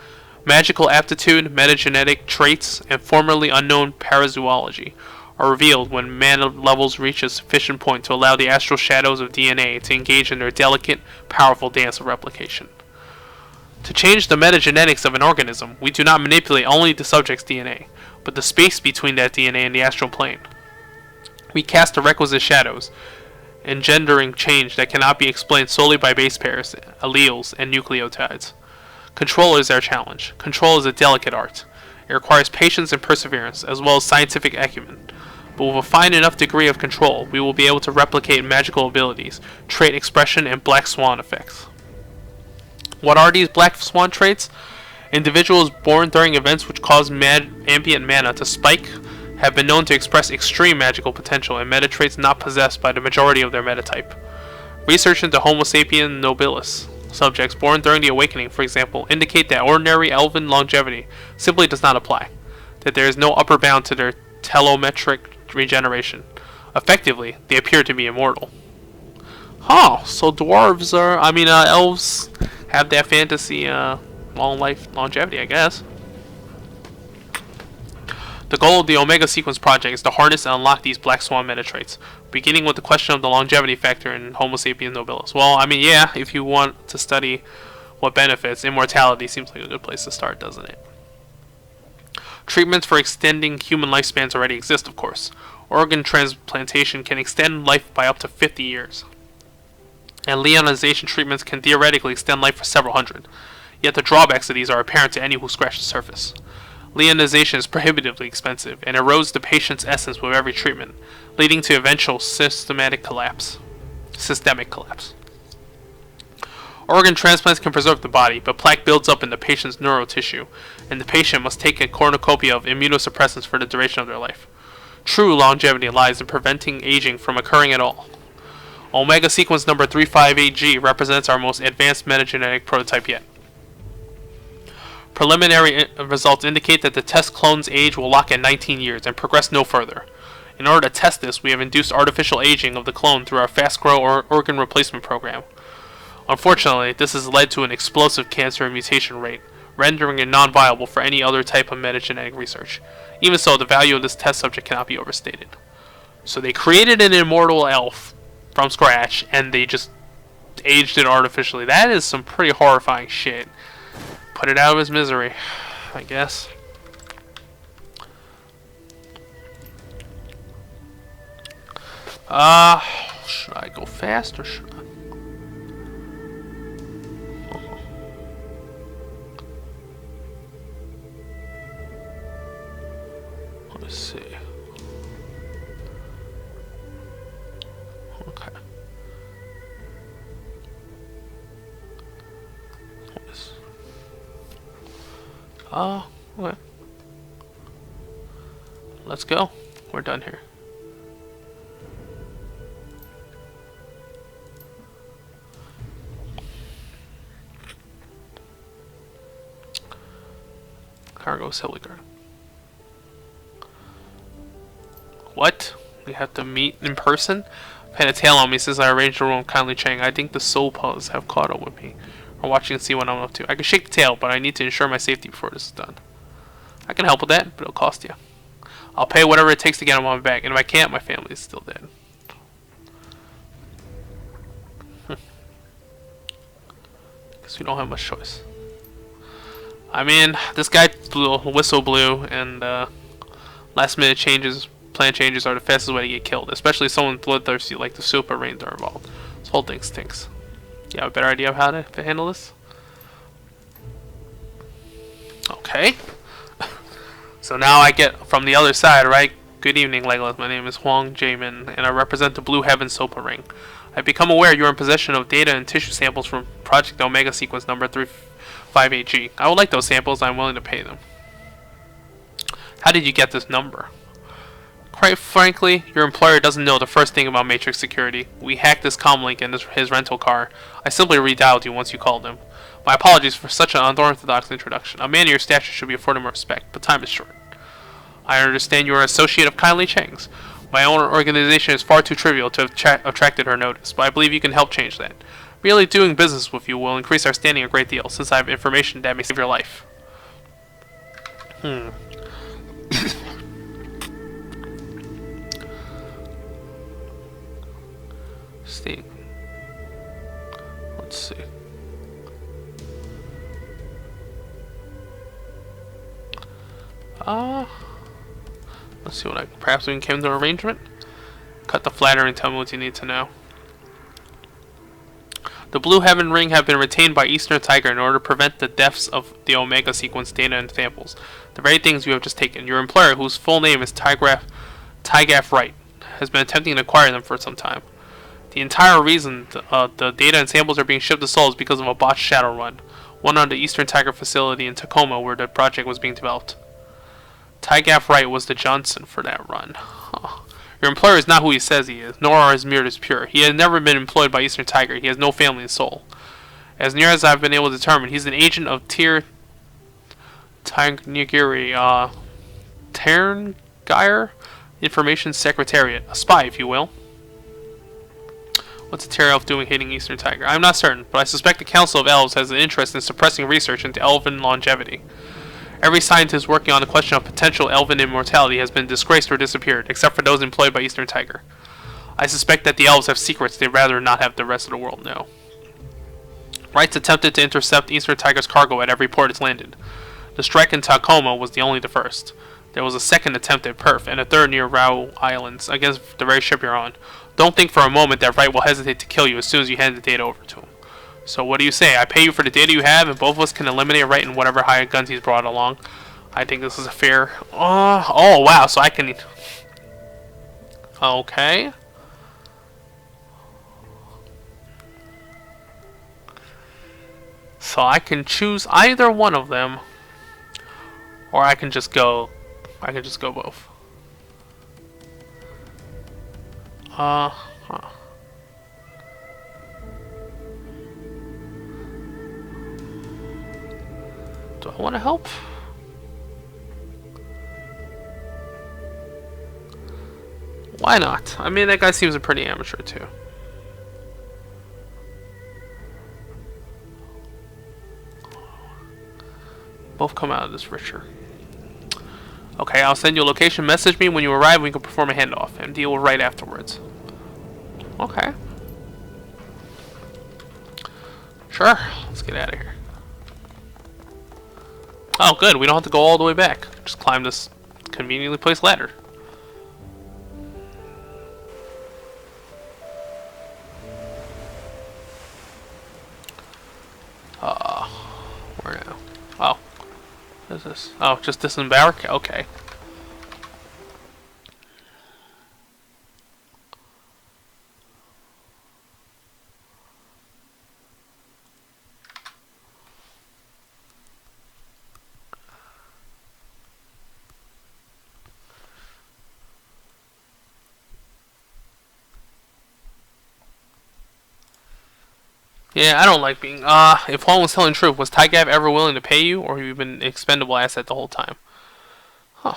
Magical aptitude, metagenetic traits, and formerly unknown parazoology are revealed when mana levels reach a sufficient point to allow the astral shadows of DNA to engage in their delicate, powerful dance of replication. To change the metagenetics of an organism, we do not manipulate only the subject's DNA, but the space between that DNA and the astral plane. We cast the requisite shadows, engendering change that cannot be explained solely by base pairs, alleles, and nucleotides. Control is our challenge. Control is a delicate art. It requires patience and perseverance, as well as scientific acumen. But with a fine enough degree of control, we will be able to replicate magical abilities, trait expression, and black swan effects. What are these black swan traits? Individuals born during events which cause ambient mana to spike have been known to express extreme magical potential and meta traits not possessed by the majority of their metatype. Research into Homo sapiens nobilis subjects born during the awakening, for example, indicate that ordinary elven longevity simply does not apply, that there is no upper bound to their telometric regeneration. Effectively, they appear to be immortal. So dwarves elves have that fantasy longevity, I guess. The goal of the Omega Sequence project is to harness and unlock these black swan meta traits, beginning with the question of the longevity factor in Homo sapiens nobilis. Well, yeah, if you want to study what benefits, immortality seems like a good place to start, doesn't it? Treatments for extending human lifespans already exist, of course. Organ transplantation can extend life by up to 50 years. And leonization treatments can theoretically extend life for several hundred. Yet the drawbacks of these are apparent to any who scratch the surface. Leonization is prohibitively expensive and erodes the patient's essence with every treatment, leading to eventual systemic collapse. Organ transplants can preserve the body, but plaque builds up in the patient's neural tissue, and the patient must take a cornucopia of immunosuppressants for the duration of their life. True longevity lies in preventing aging from occurring at all. Omega sequence number 358G represents our most advanced metagenetic prototype yet. Preliminary results indicate that the test clone's age will lock at 19 years and progress no further. In order to test this, we have induced artificial aging of the clone through our fast-grow organ replacement program. Unfortunately, this has led to an explosive cancer mutation rate, rendering it non-viable for any other type of metagenetic research. Even so, the value of this test subject cannot be overstated. So they created an immortal elf from scratch, and they just aged it artificially. That is some pretty horrifying shit. Put it out of his misery, I guess. Should I go fast or should I? Let's see. Okay. Okay. Let's go. We're done here. Cargo Silly Guard. What? We have to meet in person? I've had a tail on me since I arranged a room with Kindly Chang. I think the soul pulls have caught up with me. Or watching and see what I'm up to. I can shake the tail, but I need to ensure my safety before this is done. I can help with that, but it'll cost you. I'll pay whatever it takes to get him on my back, and if I can't, my family is still dead. Guess we don't have much choice. I mean, this guy whistle blew, and last minute changes, plan changes are the fastest way to get killed, especially if someone bloodthirsty like the Super Rains are involved. This whole thing stinks. You have a better idea of how to handle this? Okay. So now I get from the other side, right? Good evening, Legolas. My name is Huang Jamin, and I represent the Blue Heaven Sopa Ring. I've become aware you are in possession of data and tissue samples from Project Omega sequence number 358G. I would like those samples. I'm willing to pay them. How did you get this number? Quite frankly, your employer doesn't know the first thing about Matrix security. We hacked this comlink in his rental car. I simply redialed you once you called him. My apologies for such an unorthodox introduction. A man of your stature should be afforded more respect, but time is short. I understand you are an associate of Kindly Chang's. My own organization is far too trivial to have attracted her notice, but I believe you can help change that. Merely doing business with you will increase our standing a great deal, since I have information that may save your life. See. Let's see. Let's see what perhaps we can come to an arrangement. Cut the flatter and tell me what you need to know. The Blue Heaven Ring have been retained by Eastern Tiger in order to prevent the deaths of the Omega sequence data and samples. The very things you have just taken. Your employer, whose full name is Tygaff Wright, has been attempting to acquire them for some time. The entire reason the data and samples are being shipped to Seoul is because of a botched Shadowrun, one on the Eastern Tiger facility in Tacoma where the project was being developed. Tygaff Wright was the Johnson for that run. Huh. Your employer is not who he says he is, nor are his motives pure. He has never been employed by Eastern Tiger. He has no family in Seoul. As near as I've been able to determine, he's an agent of Tarngiri, Tarngire Information Secretariat. A spy, if you will. What's a Terra Elf doing hitting Eastern Tiger? I'm not certain, but I suspect the Council of Elves has an interest in suppressing research into elven longevity. Every scientist working on the question of potential elven immortality has been disgraced or disappeared, except for those employed by Eastern Tiger. I suspect that the elves have secrets they'd rather not have the rest of the world know. Wrights attempted to intercept Eastern Tiger's cargo at every port it's landed. The strike in Tacoma was the first. There was a second attempt at Perth, and a third near Rao Islands, against the very ship you're on. Don't think for a moment that Wright will hesitate to kill you as soon as you hand the data over to him. So what do you say? I pay you for the data you have, and both of us can eliminate Wright and whatever hired guns he's brought along. I think this is a fair... oh, wow, so I can... Okay. So I can choose either one of them, or I can just go. I can just go both. Huh. Do I want to help? Why not? I mean, that guy seems a pretty amateur too. Both come out of this richer. Okay, I'll send you a location. Message me when you arrive. We can perform a handoff and deal right afterwards. Okay. Sure. Let's get out of here. Oh, good. We don't have to go all the way back. Just climb this conveniently placed ladder. Where now? Oh. What is this? Oh, just disembark? Okay. Yeah, I don't like being... if Huang was telling the truth, was Tygav ever willing to pay you, or have you been an expendable asset the whole time? Huh.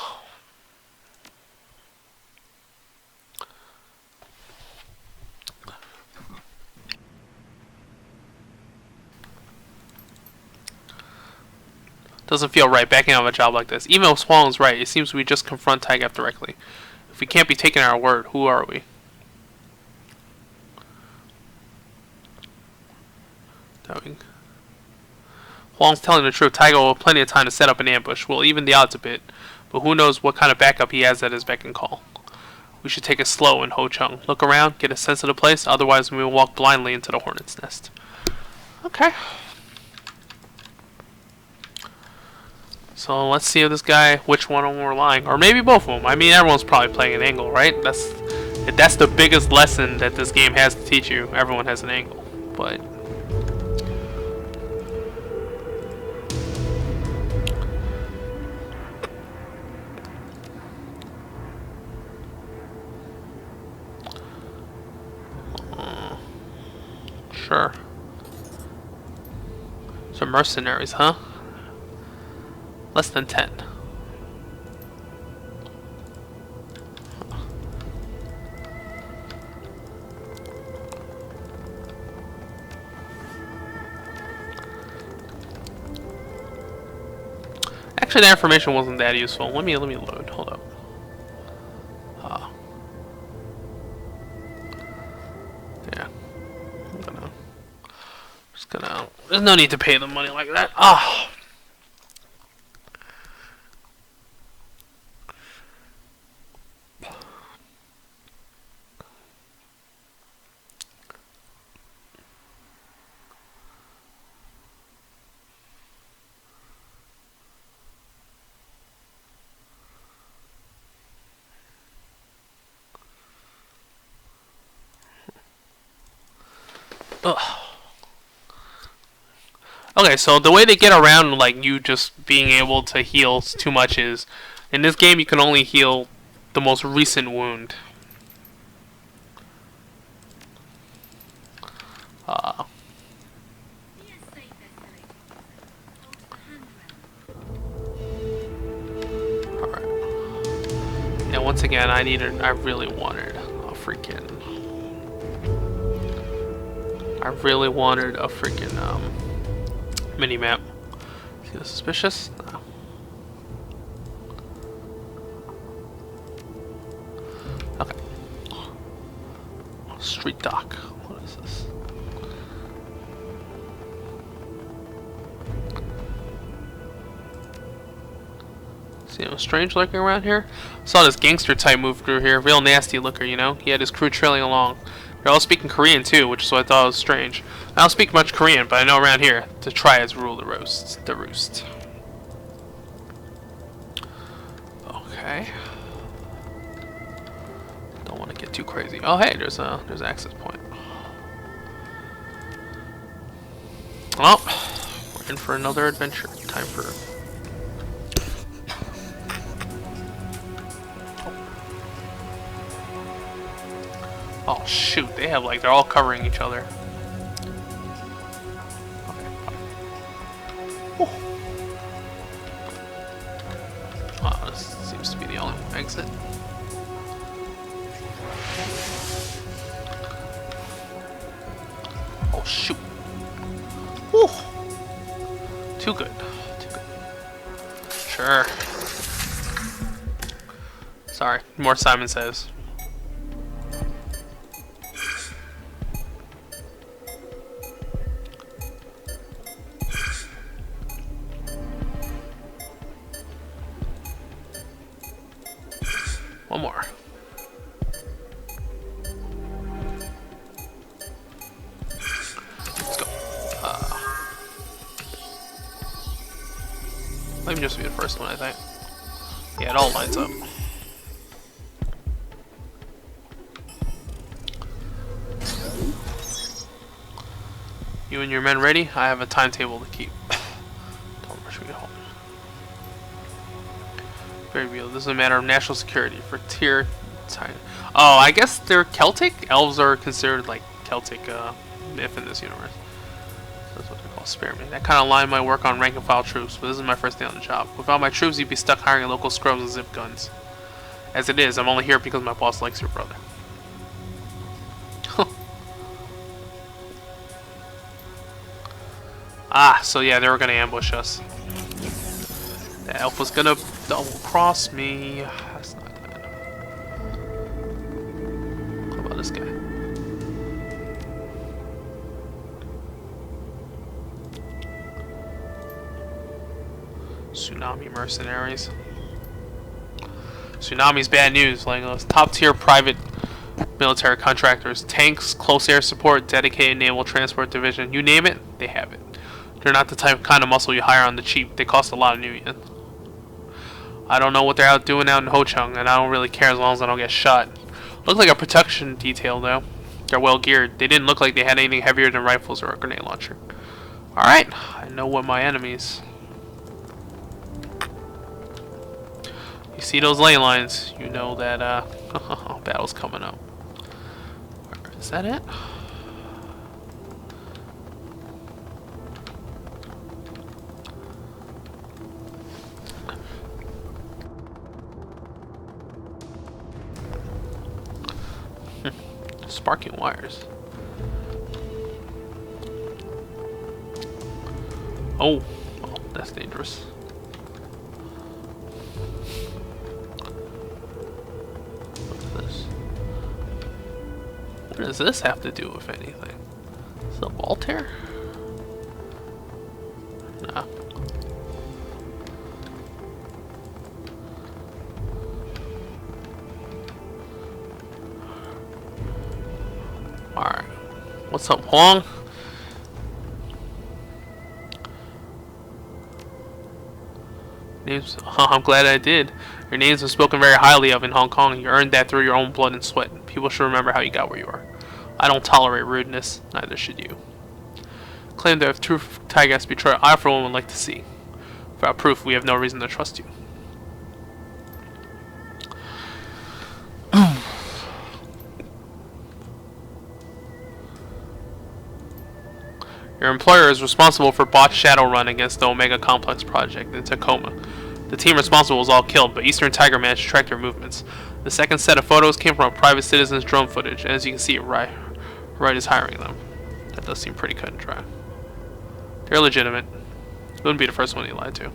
Doesn't feel right backing out of a job like this. Even if Huang's right, it seems we just confront Tygav directly. If we can't be taken at our word, who are we? Huang's telling the truth. Taiga will have plenty of time to set up an ambush. We'll even the odds a bit, but who knows what kind of backup he has at his beck and call. We should take it slow in Ho Chung. Look around, get a sense of the place, otherwise we will walk blindly into the hornet's nest. Okay. So let's see if this guy, which one of them we're lying, or maybe both of them. I mean, everyone's probably playing an angle, right? That's the biggest lesson that this game has to teach you. Everyone has an angle, but... Sure. So mercenaries, huh? Less than 10. Actually, that information wasn't that useful. Let me load. Hold up. Yeah. There's no need to pay them money like that. Ah. Ugh. Okay, so the way they get around, like, you just being able to heal too much is, in this game you can only heal the most recent wound. Alright. Yeah, once again, I really wanted a freaking... mini-map. See the suspicious? No. Okay. Street dock. What is this? See anyone strange lurking around here? Saw this gangster type move through here. Real nasty looker, you know? He had his crew trailing along. They're all speaking Korean too, which is what I thought was strange. I don't speak much Korean, but I know around here the triads rule the roost. Okay. Don't want to get too crazy. Oh, hey, there's an access point. Well, in for another adventure. Time for... Oh shoot, they have like, they're all covering each other. Okay. Oh, this seems to be the only exit. Oh shoot. Woo. Too good. Too good. Sure. Sorry, more Simon Says. One more. Let's go. Let me just be the first one, I think. Yeah, it all lines up. You and your men ready? I have a timetable to keep. Don't rush me home. Very real. This is a matter of national security for tier time. Oh, I guess they're Celtic? Elves are considered like Celtic myth in this universe. That's what they call spare me. That kind of line might work on rank and file troops, but this is my first day on the job. Without my troops, you'd be stuck hiring local scrubs and zip guns. As it is, I'm only here because my boss likes your brother. Ah, so yeah, they were gonna ambush us. The elf was gonna double cross me. That's not good. What about this guy? Tsunami mercenaries. Tsunami's bad news. Like those top tier private military contractors, tanks, close air support, dedicated naval transport division, you name it, they have it. They're not the kind of muscle you hire on the cheap. They cost a lot of new yen. I don't know what they're out doing out in Ho Chung, and I don't really care as long as I don't get shot. Look like a protection detail, though. They're well geared. They didn't look like they had anything heavier than rifles or a grenade launcher. Alright, I know what my enemies. You see those ley lines, you know that battle's coming up. Is that it? Sparking wires. Oh, that's dangerous. What's this? What does this have to do with anything? Is it a Voltaire? Nah. Alright. What's up, Huang? Names. I'm glad I did. Your names have spoken very highly of in Hong Kong. You earned that through your own blood and sweat. People should remember how you got where you are. I don't tolerate rudeness. Neither should you. Claim that if true Tygas betrayal, I for one would like to see. Without proof, we have no reason to trust you. Your employer is responsible for botched Shadowrun against the Omega Complex project in Tacoma. The team responsible was all killed, but Eastern Tiger managed to track their movements. The second set of photos came from a private citizen's drone footage, and as you can see, Wright is hiring them. That does seem pretty cut and dry. They're legitimate. Wouldn't be the first one he lied to.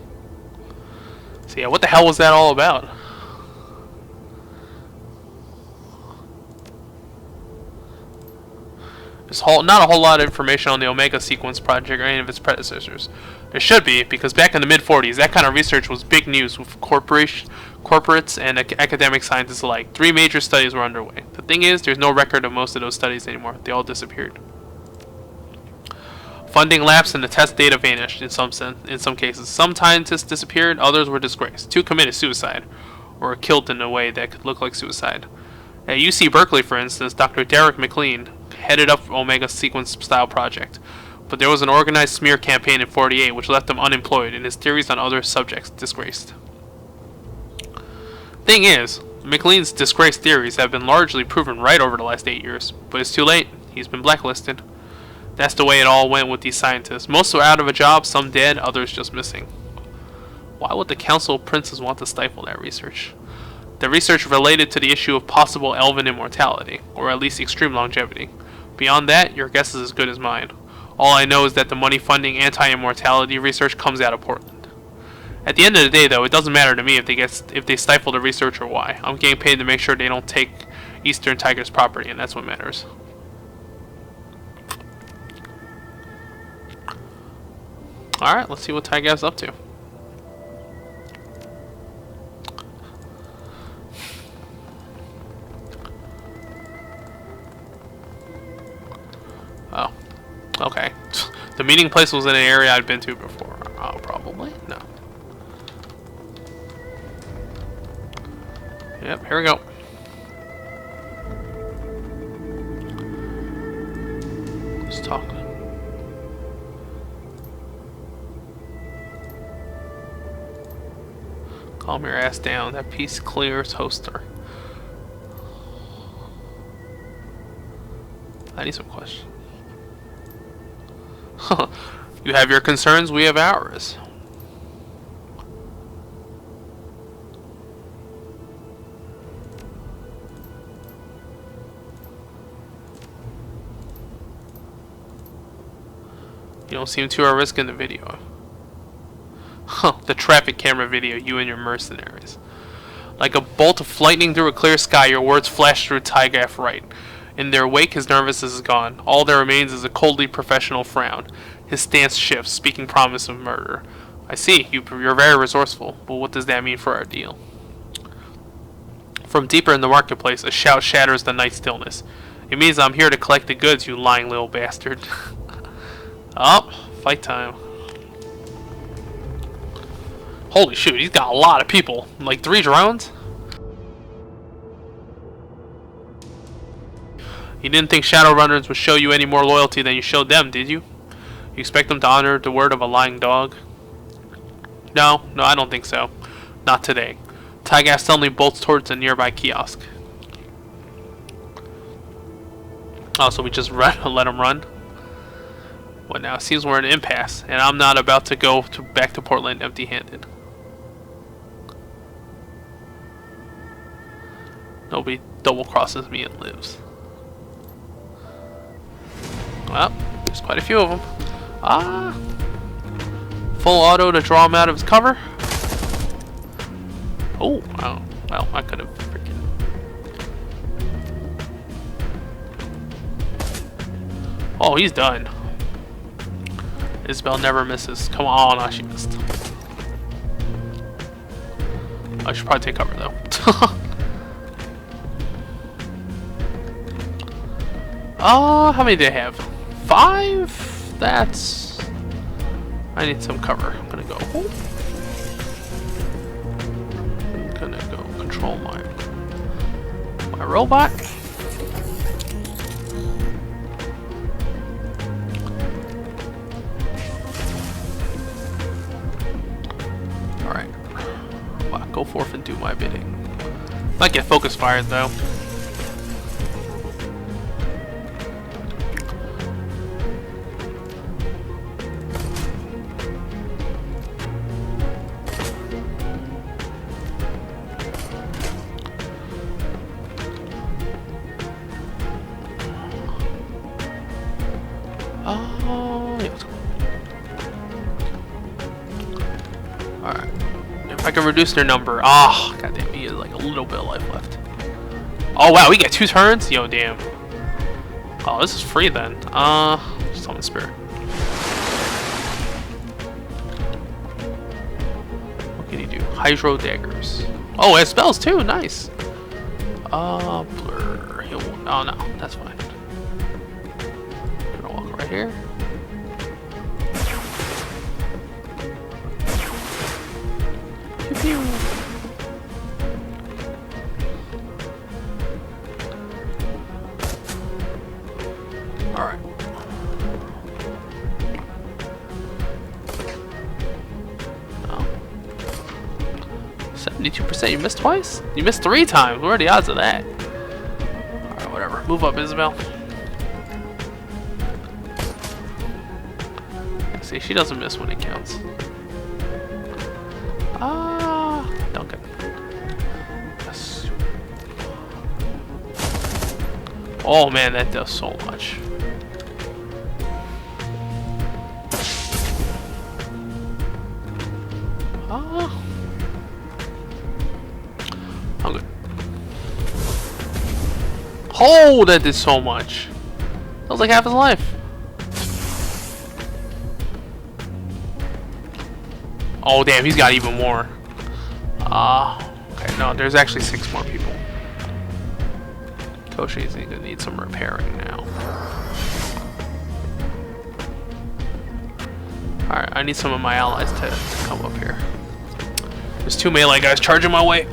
So yeah, what the hell was that all about? There's not a whole lot of information on the Omega Sequence project or any of its predecessors. There should be, because back in the mid-40s, that kind of research was big news with corporates and academic scientists alike. 3 major studies were underway. The thing is, there's no record of most of those studies anymore. They all disappeared. Funding lapsed and the test data vanished in some cases. Some scientists disappeared, others were disgraced. 2 committed suicide, or were killed in a way that could look like suicide. At UC Berkeley, for instance, Dr. Derek McLean headed up Omega Sequence style project. but there was an organized smear campaign in '48 which left him unemployed and his theories on other subjects disgraced. Thing is, McLean's disgraced theories have been largely proven right over the last 8 years, but it's too late. He's been blacklisted. That's the way it all went with these scientists. Most are out of a job, some dead, others just missing. Why would the Council of Princes want to stifle that research? The research related to the issue of possible elven immortality, or at least extreme longevity. Beyond that, your guess is as good as mine. All I know is that the money funding anti-immortality research comes out of Portland. At the end of the day, though, it doesn't matter to me if they stifle the research or why. I'm getting paid to make sure they don't take Eastern Tiger's property, and that's what matters. Alright, let's see what Tygaff's up to. Oh. Okay. The meeting place was in an area I'd been to before. Oh, probably? No. Yep, here we go. Let's talk. Calm your ass down. That piece clears toaster. I need some questions. You have your concerns, we have ours. You don't seem too at risk in the video. The traffic camera video, you and your mercenaries. Like a bolt of lightning through a clear sky, your words flash through Tygaff right. In their wake, his nervousness is gone. All that remains is a coldly professional frown. His stance shifts, speaking promise of murder. I see, you're very resourceful, but what does that mean for our deal? From deeper in the marketplace, a shout shatters the night stillness. It means I'm here to collect the goods, you lying little bastard. Oh, fight time. Holy shoot, he's got a lot of people. Like 3 drones? You didn't think Shadowrunners would show you any more loyalty than you showed them, did you? You expect them to honor the word of a lying dog? No, I don't think so. Not today. Tygaff suddenly bolts towards a nearby kiosk. Oh, so we just let him run? What now? It seems we're in an impasse, and I'm not about to go back to Portland empty-handed. Nobody double-crosses me and lives. Well, there's quite a few of them. Full auto to draw him out of his cover. Oh, wow. Well, I could have freaking... Oh, he's done. Isabel never misses. Come on, oh, she missed. I should probably take cover, though. How many do they have? 5? That's... I need some cover. I'm gonna go... I'm gonna go control my robot. Alright. Well, go forth and do my bidding. Might get focus fired, though. Alright. If I can reduce their number. Oh, goddamn, he has like a little bit of life left. Oh wow, we get 2 turns? Yo, damn. Oh, this is free then. Summon Spirit. What can he do? Hydro Daggers. Oh, it has spells too, nice. Blur. He'll... Oh no, that's fine. I'm gonna walk right here. Pew. Alright. 50%. You missed twice? You missed 3 times. What are the odds of that? Alright, whatever. Move up, Isabel. Yeah, see, she doesn't miss when it counts. Duncan. Yes. Oh man, that does so much. I'm good. Oh, that did so much. That was like half his life. Oh damn, he's got even more. Okay, no, there's actually 6 more people. Koshi's gonna need some repairing now. Alright, I need some of my allies to come up here. There's 2 melee guys charging my way.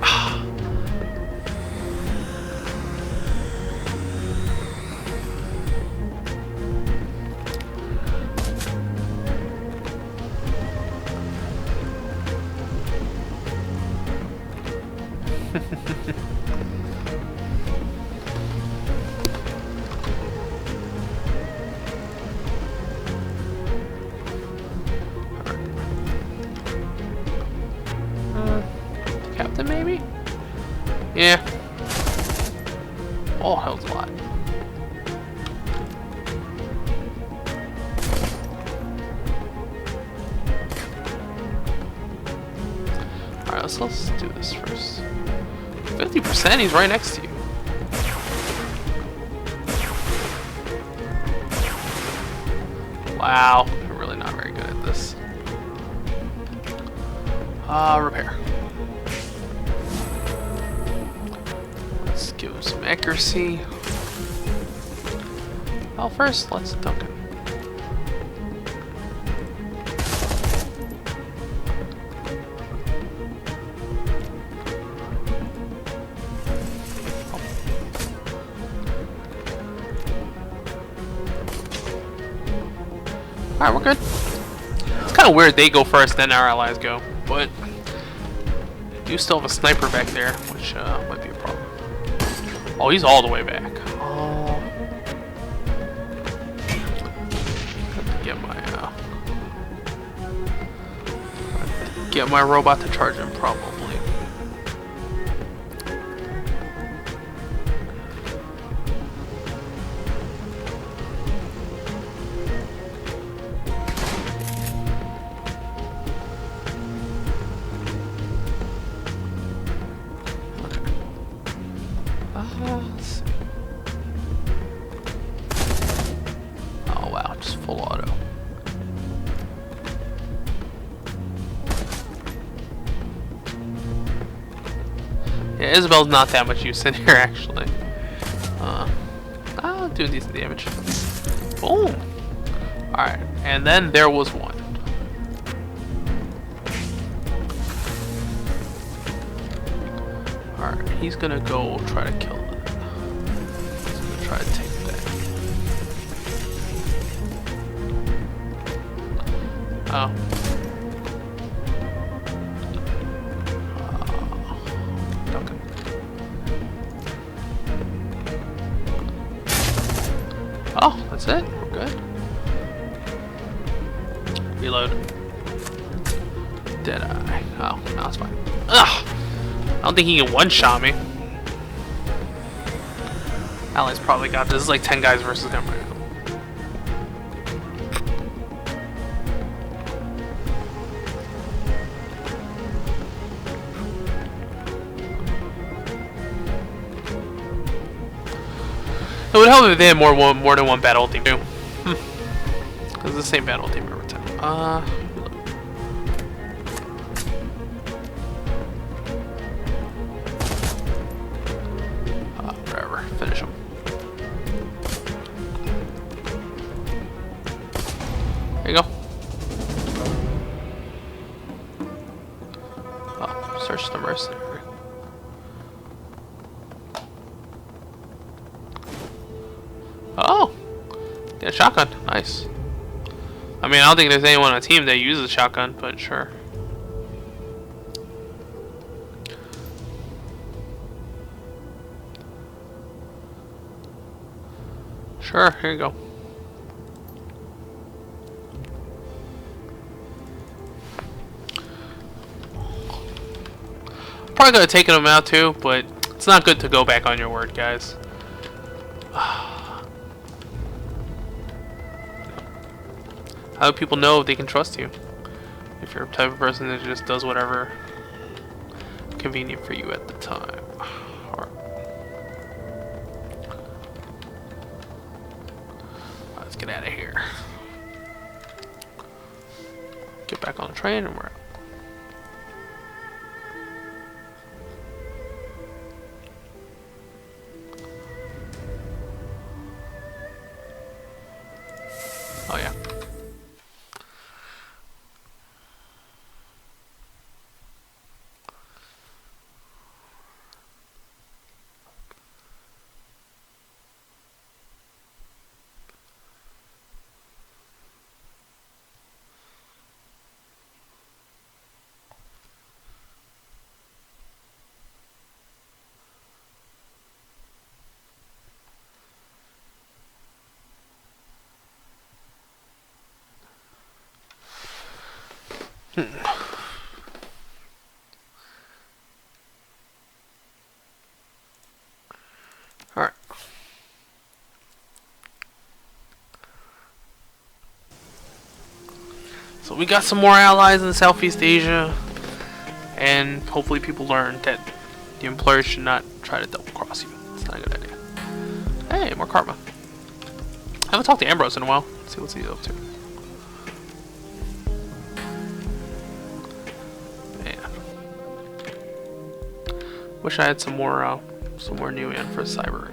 Captain, maybe? Yeah. Oh, that was a lot. Alright, let's do this first. 50%? He's right next to you. Wow, I'm really not very good at this. Repair. Let's give him some accuracy. Well, first, let's dunk him. Alright, we're good. It's kind of weird they go first, then our allies go. But I do still have a sniper back there, which might be a problem. Oh, he's all the way back. Oh. Get my robot to charge him, probably. Let's see. Oh wow, just full auto. Yeah, Isabel's not that much use in here actually. Doing decent damage. Boom! Alright, and then there was one. Alright, he's gonna go try to kill that. He's gonna try to take that. Oh. Duncan. Oh, that's it? We're good. Reload. Deadeye. Oh, no, it's fine. Ugh! I don't think he can one-shot me. Allies probably got this. This is like 10 guys versus him right now. It would help if they had more than one battle team too. Because it's the same battle team every time. Whatever. Finish him. There you go. Oh, search the mercenary. Oh! Get a shotgun. Nice. I mean, I don't think there's anyone on the team that uses a shotgun, but sure. Sure, here you go. Probably could have taken him out too, but it's not good to go back on your word, guys. How do people know if they can trust you? If you're a type of person that just does whatever convenient for you at the time. Alright. Let's get out of here. Get back on the train and we're out. Oh yeah. Alright. So we got some more allies in Southeast Asia, and hopefully people learn that the employer should not try to double cross you. It's not a good idea. Hey, more karma. I haven't talked to Ambrose in a while. Let's see what he's up to. Man. Wish I had some more new in for Cyber.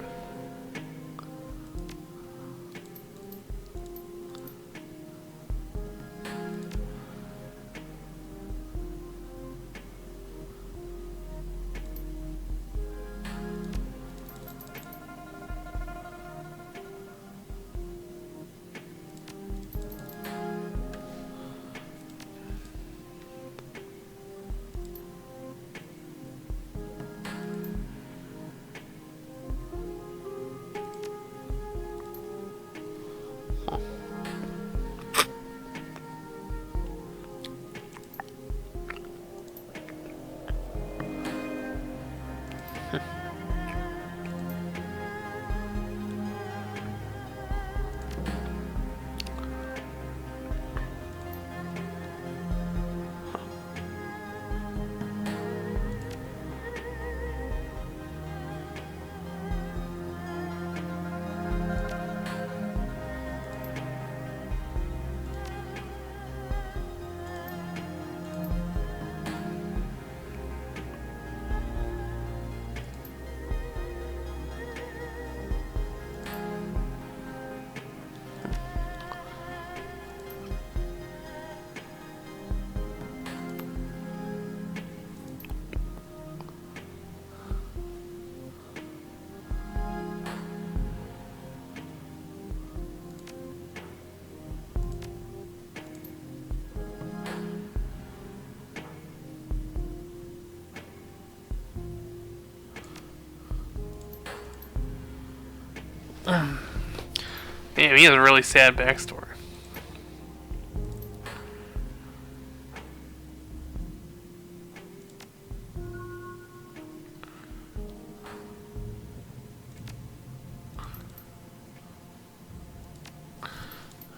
Damn, he has a really sad backstory.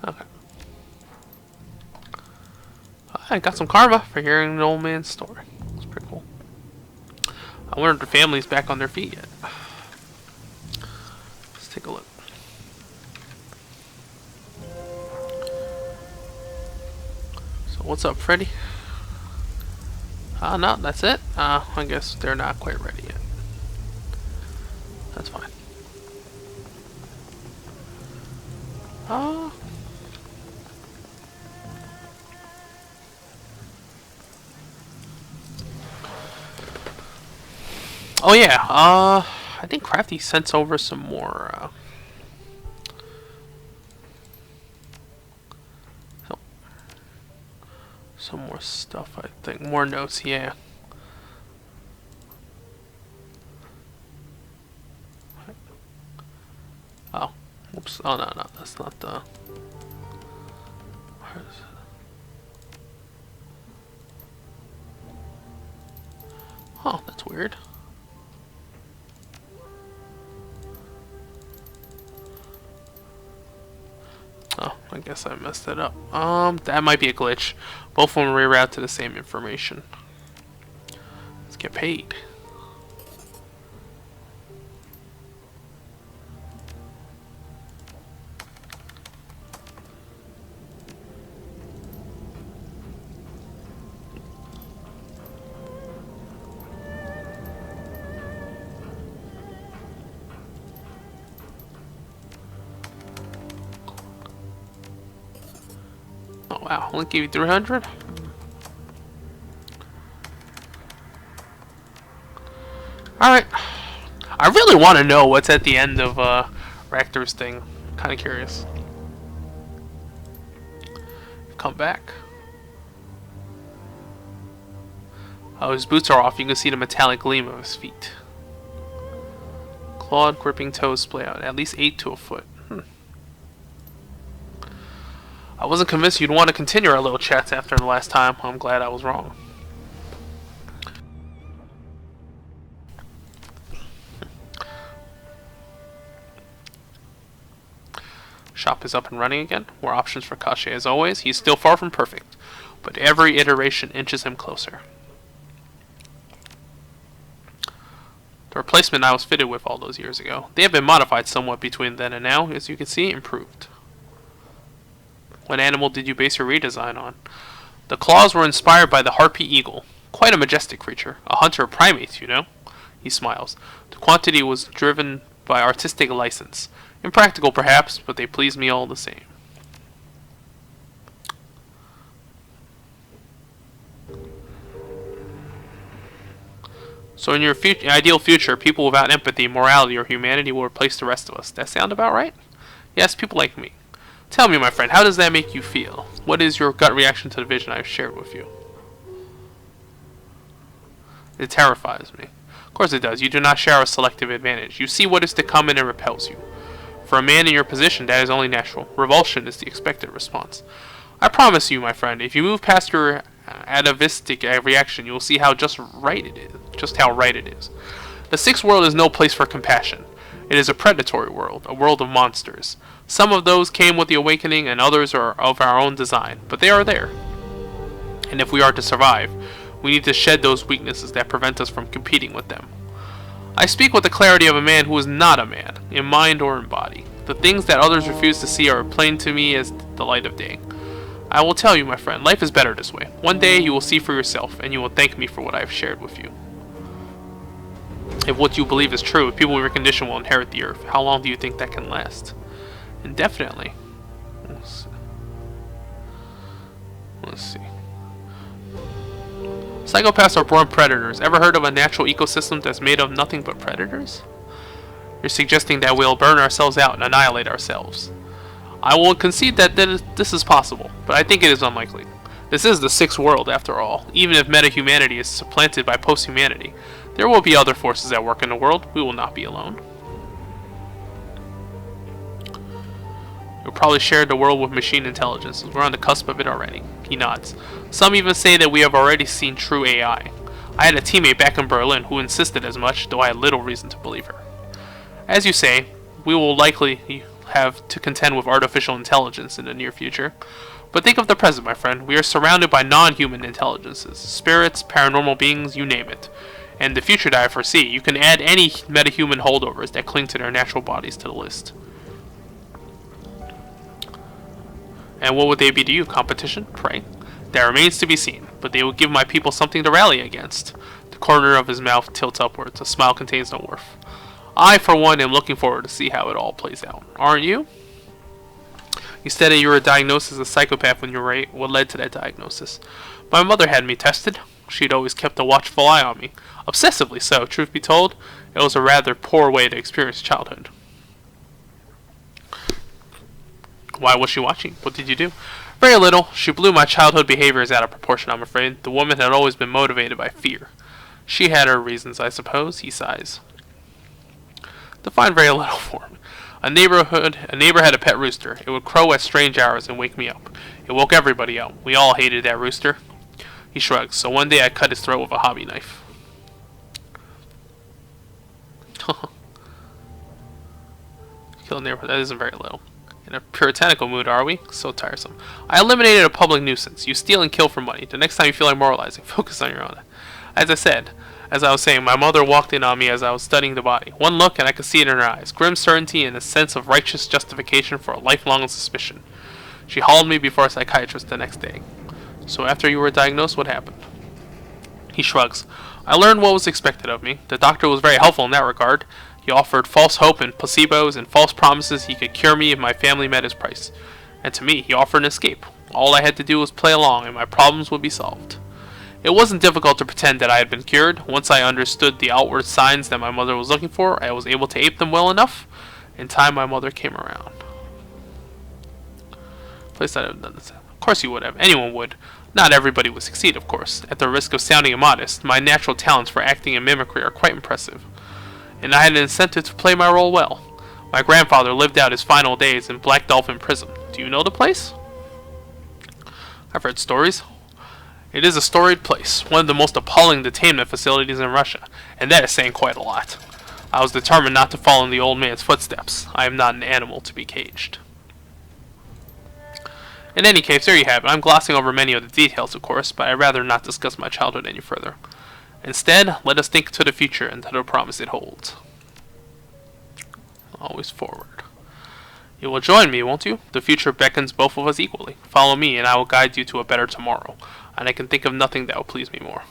Okay. I got some karma for hearing an old man's story. That's pretty cool. I wonder if the family's back on their feet yet. Let's take a look. So what's up, Freddy? No, that's it. I guess they're not quite ready yet. That's fine. Oh yeah, I think Crafty sent over some more, some more stuff, I think. More notes, yeah. Oh, whoops. Oh, no, no, that's not the... Oh, that's weird. Oh, I guess I messed it up. That might be a glitch. Both of them reroute to the same information. Let's get paid. Oh wow, only gave you 300? Alright. I really want to know what's at the end of Rachter's thing. Kind of curious. Come back. Oh, his boots are off. You can see the metallic gleam of his feet. Clawed, gripping toes splay out. At least 8 to a foot. I wasn't convinced you'd want to continue our little chats after the last time. I'm glad I was wrong. Shop is up and running again. More options for Kashe as always. He's still far from perfect, but every iteration inches him closer. The replacement I was fitted with all those years ago. They have been modified somewhat between then and now, as you can see, improved. What animal did you base your redesign on? The claws were inspired by the harpy eagle. Quite a majestic creature. A hunter of primates, you know? He smiles. The quantity was driven by artistic license. Impractical perhaps, but they pleased me all the same. So in your ideal future, people without empathy, morality, or humanity will replace the rest of us. That sound about right? Yes, people like me. Tell me, my friend, how does that make you feel? What is your gut reaction to the vision I've shared with you? It terrifies me. Of course it does. You do not share a selective advantage. You see what is to come and it repels you. For a man in your position, that is only natural. Revulsion is the expected response. I promise you, my friend, if you move past your atavistic reaction, you will see how just how right it is. The sixth world is no place for compassion. It is a predatory world, a world of monsters. Some of those came with the awakening, and others are of our own design, but they are there. And if we are to survive, we need to shed those weaknesses that prevent us from competing with them. I speak with the clarity of a man who is not a man, in mind or in body. The things that others refuse to see are plain to me as the light of day. I will tell you, my friend, life is better this way. One day you will see for yourself, and you will thank me for what I have shared with you. If what you believe is true, people with your condition will inherit the earth. How long do you think that can last? Indefinitely. Let's see. Psychopaths are born predators. Ever heard of a natural ecosystem that's made of nothing but predators? You're suggesting that we'll burn ourselves out and annihilate ourselves. I will concede that this is possible, but I think it is unlikely. This is the sixth world, after all. Even if meta-humanity is supplanted by post-humanity, there will be other forces at work in the world. We will not be alone. You'll probably share the world with machine intelligence. We're on the cusp of it already. He nods. Some even say that we have already seen true AI. I had a teammate back in Berlin who insisted as much, though I had little reason to believe her. As you say, we will likely have to contend with artificial intelligence in the near future. But think of the present, my friend. We are surrounded by non-human intelligences. Spirits, paranormal beings, you name it. And the future that I foresee, you can add any metahuman holdovers that cling to their natural bodies to the list. And what would they be to you? Competition? Pray. That remains to be seen, but they will give my people something to rally against. The corner of his mouth tilts upwards. A smile contains no worth. I, for one, am looking forward to see how it all plays out. Aren't you? You said that you were diagnosed as a psychopath when you were 8. What led to that diagnosis? My mother had me tested. She'd always kept a watchful eye on me. Obsessively so, truth be told. It was a rather poor way to experience childhood. Why was she watching? What did you do? Very little. She blew my childhood behaviors out of proportion, I'm afraid. The woman had always been motivated by fear. She had her reasons, I suppose. He sighs. Define very little for me. A neighbor had a pet rooster. It would crow at strange hours and wake me up. It woke everybody up. We all hated that rooster. He shrugged. So one day I cut his throat with a hobby knife. Kill a neighbor. That isn't very little. In a puritanical mood, are we? So tiresome. I eliminated a public nuisance. You steal and kill for money. The next time you feel like moralizing, focus on your own. As I was saying, my mother walked in on me as I was studying the body. One look and I could see it in her eyes. Grim certainty and a sense of righteous justification for a lifelong suspicion. She hauled me before a psychiatrist the next day. So after you were diagnosed, what happened? He shrugs. I learned what was expected of me. The doctor was very helpful in that regard. He offered false hope and placebos and false promises he could cure me if my family met his price. And to me, he offered an escape. All I had to do was play along and my problems would be solved. It wasn't difficult to pretend that I had been cured. Once I understood the outward signs that my mother was looking for, I was able to ape them well enough. In time, my mother came around. Place that I have done this. Of course you would have. Anyone would. Not everybody would succeed, of course. At the risk of sounding immodest, my natural talents for acting and mimicry are quite impressive. And I had an incentive to play my role well. My grandfather lived out his final days in Black Dolphin Prison. Do you know the place? I've heard stories. It is a storied place, one of the most appalling detainment facilities in Russia, and that is saying quite a lot. I was determined not to follow in the old man's footsteps. I am not an animal to be caged. In any case, there you have it. I'm glossing over many of the details, of course, but I'd rather not discuss my childhood any further. Instead, let us think to the future and to the promise it holds. Always forward. You will join me, won't you? The future beckons both of us equally. Follow me, and I will guide you to a better tomorrow. And I can think of nothing that will please me more.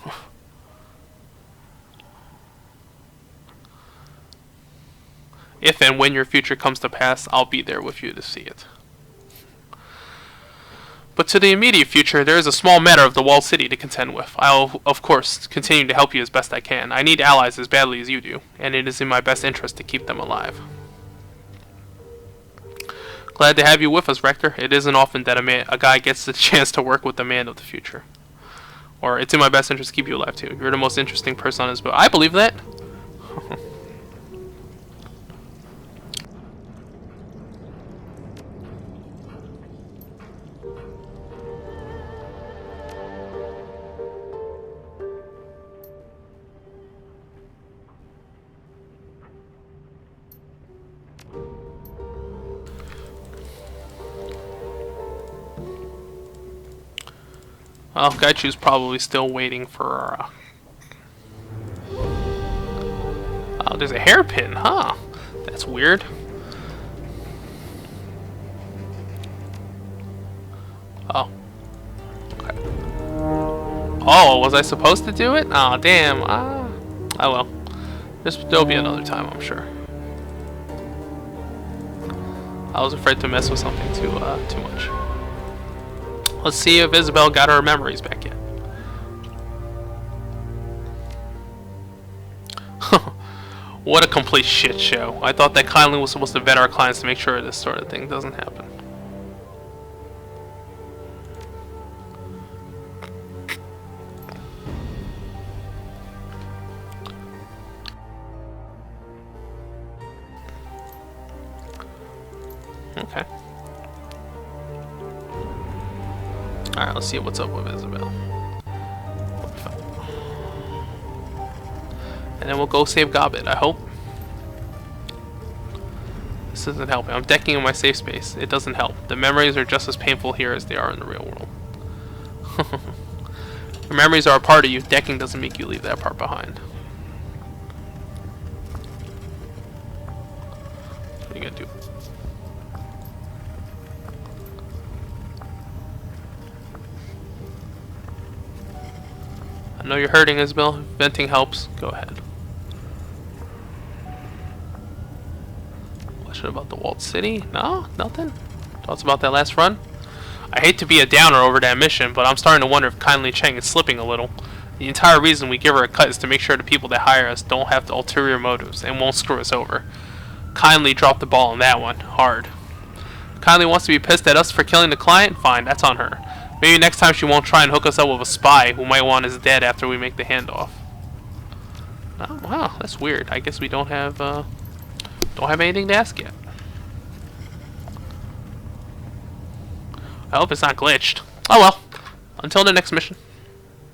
If and when your future comes to pass, I'll be there with you to see it. But to the immediate future, there is a small matter of the walled city to contend with. I'll, of course, continue to help you as best I can. I need allies as badly as you do, and it is in my best interest to keep them alive. Glad to have you with us, Rachter. It isn't often that a guy gets the chance to work with the man of the future. Or, it's in my best interest to keep you alive, too. You're the most interesting person on this boat. I believe that. Well, Gaichu's probably still waiting for... Oh, there's a hairpin, huh? That's weird. Oh. Okay. Oh, was I supposed to do it? Oh, damn. Oh well. There'll be another time, I'm sure. I was afraid to mess with something too much. Let's see if Isabel got her memories back yet. What a complete shit show. I thought that Kindly was supposed to vet our clients to make sure this sort of thing doesn't happen. Okay. Alright, let's see what's up with Isabel. And then we'll go save Gobbet, I hope. This isn't helping. I'm decking in my safe space. It doesn't help. The memories are just as painful here as they are in the real world. Your memories are a part of you. Decking doesn't make you leave that part behind. What are you gonna do? I know you're hurting, Isabel. Venting helps. Go ahead. Question about the walled city? No? Nothing? Thoughts about that last run? I hate to be a downer over that mission, but I'm starting to wonder if Kindly Cheng is slipping a little. The entire reason we give her a cut is to make sure the people that hire us don't have ulterior motives and won't screw us over. Kindly dropped the ball on that one. Hard. Kindly wants to be pissed at us for killing the client? Fine, that's on her. Maybe next time she won't try and hook us up with a spy who might want us dead after we make the handoff. Oh, wow, that's weird. I guess we don't have anything to ask yet. I hope it's not glitched. Oh well. Until the next mission.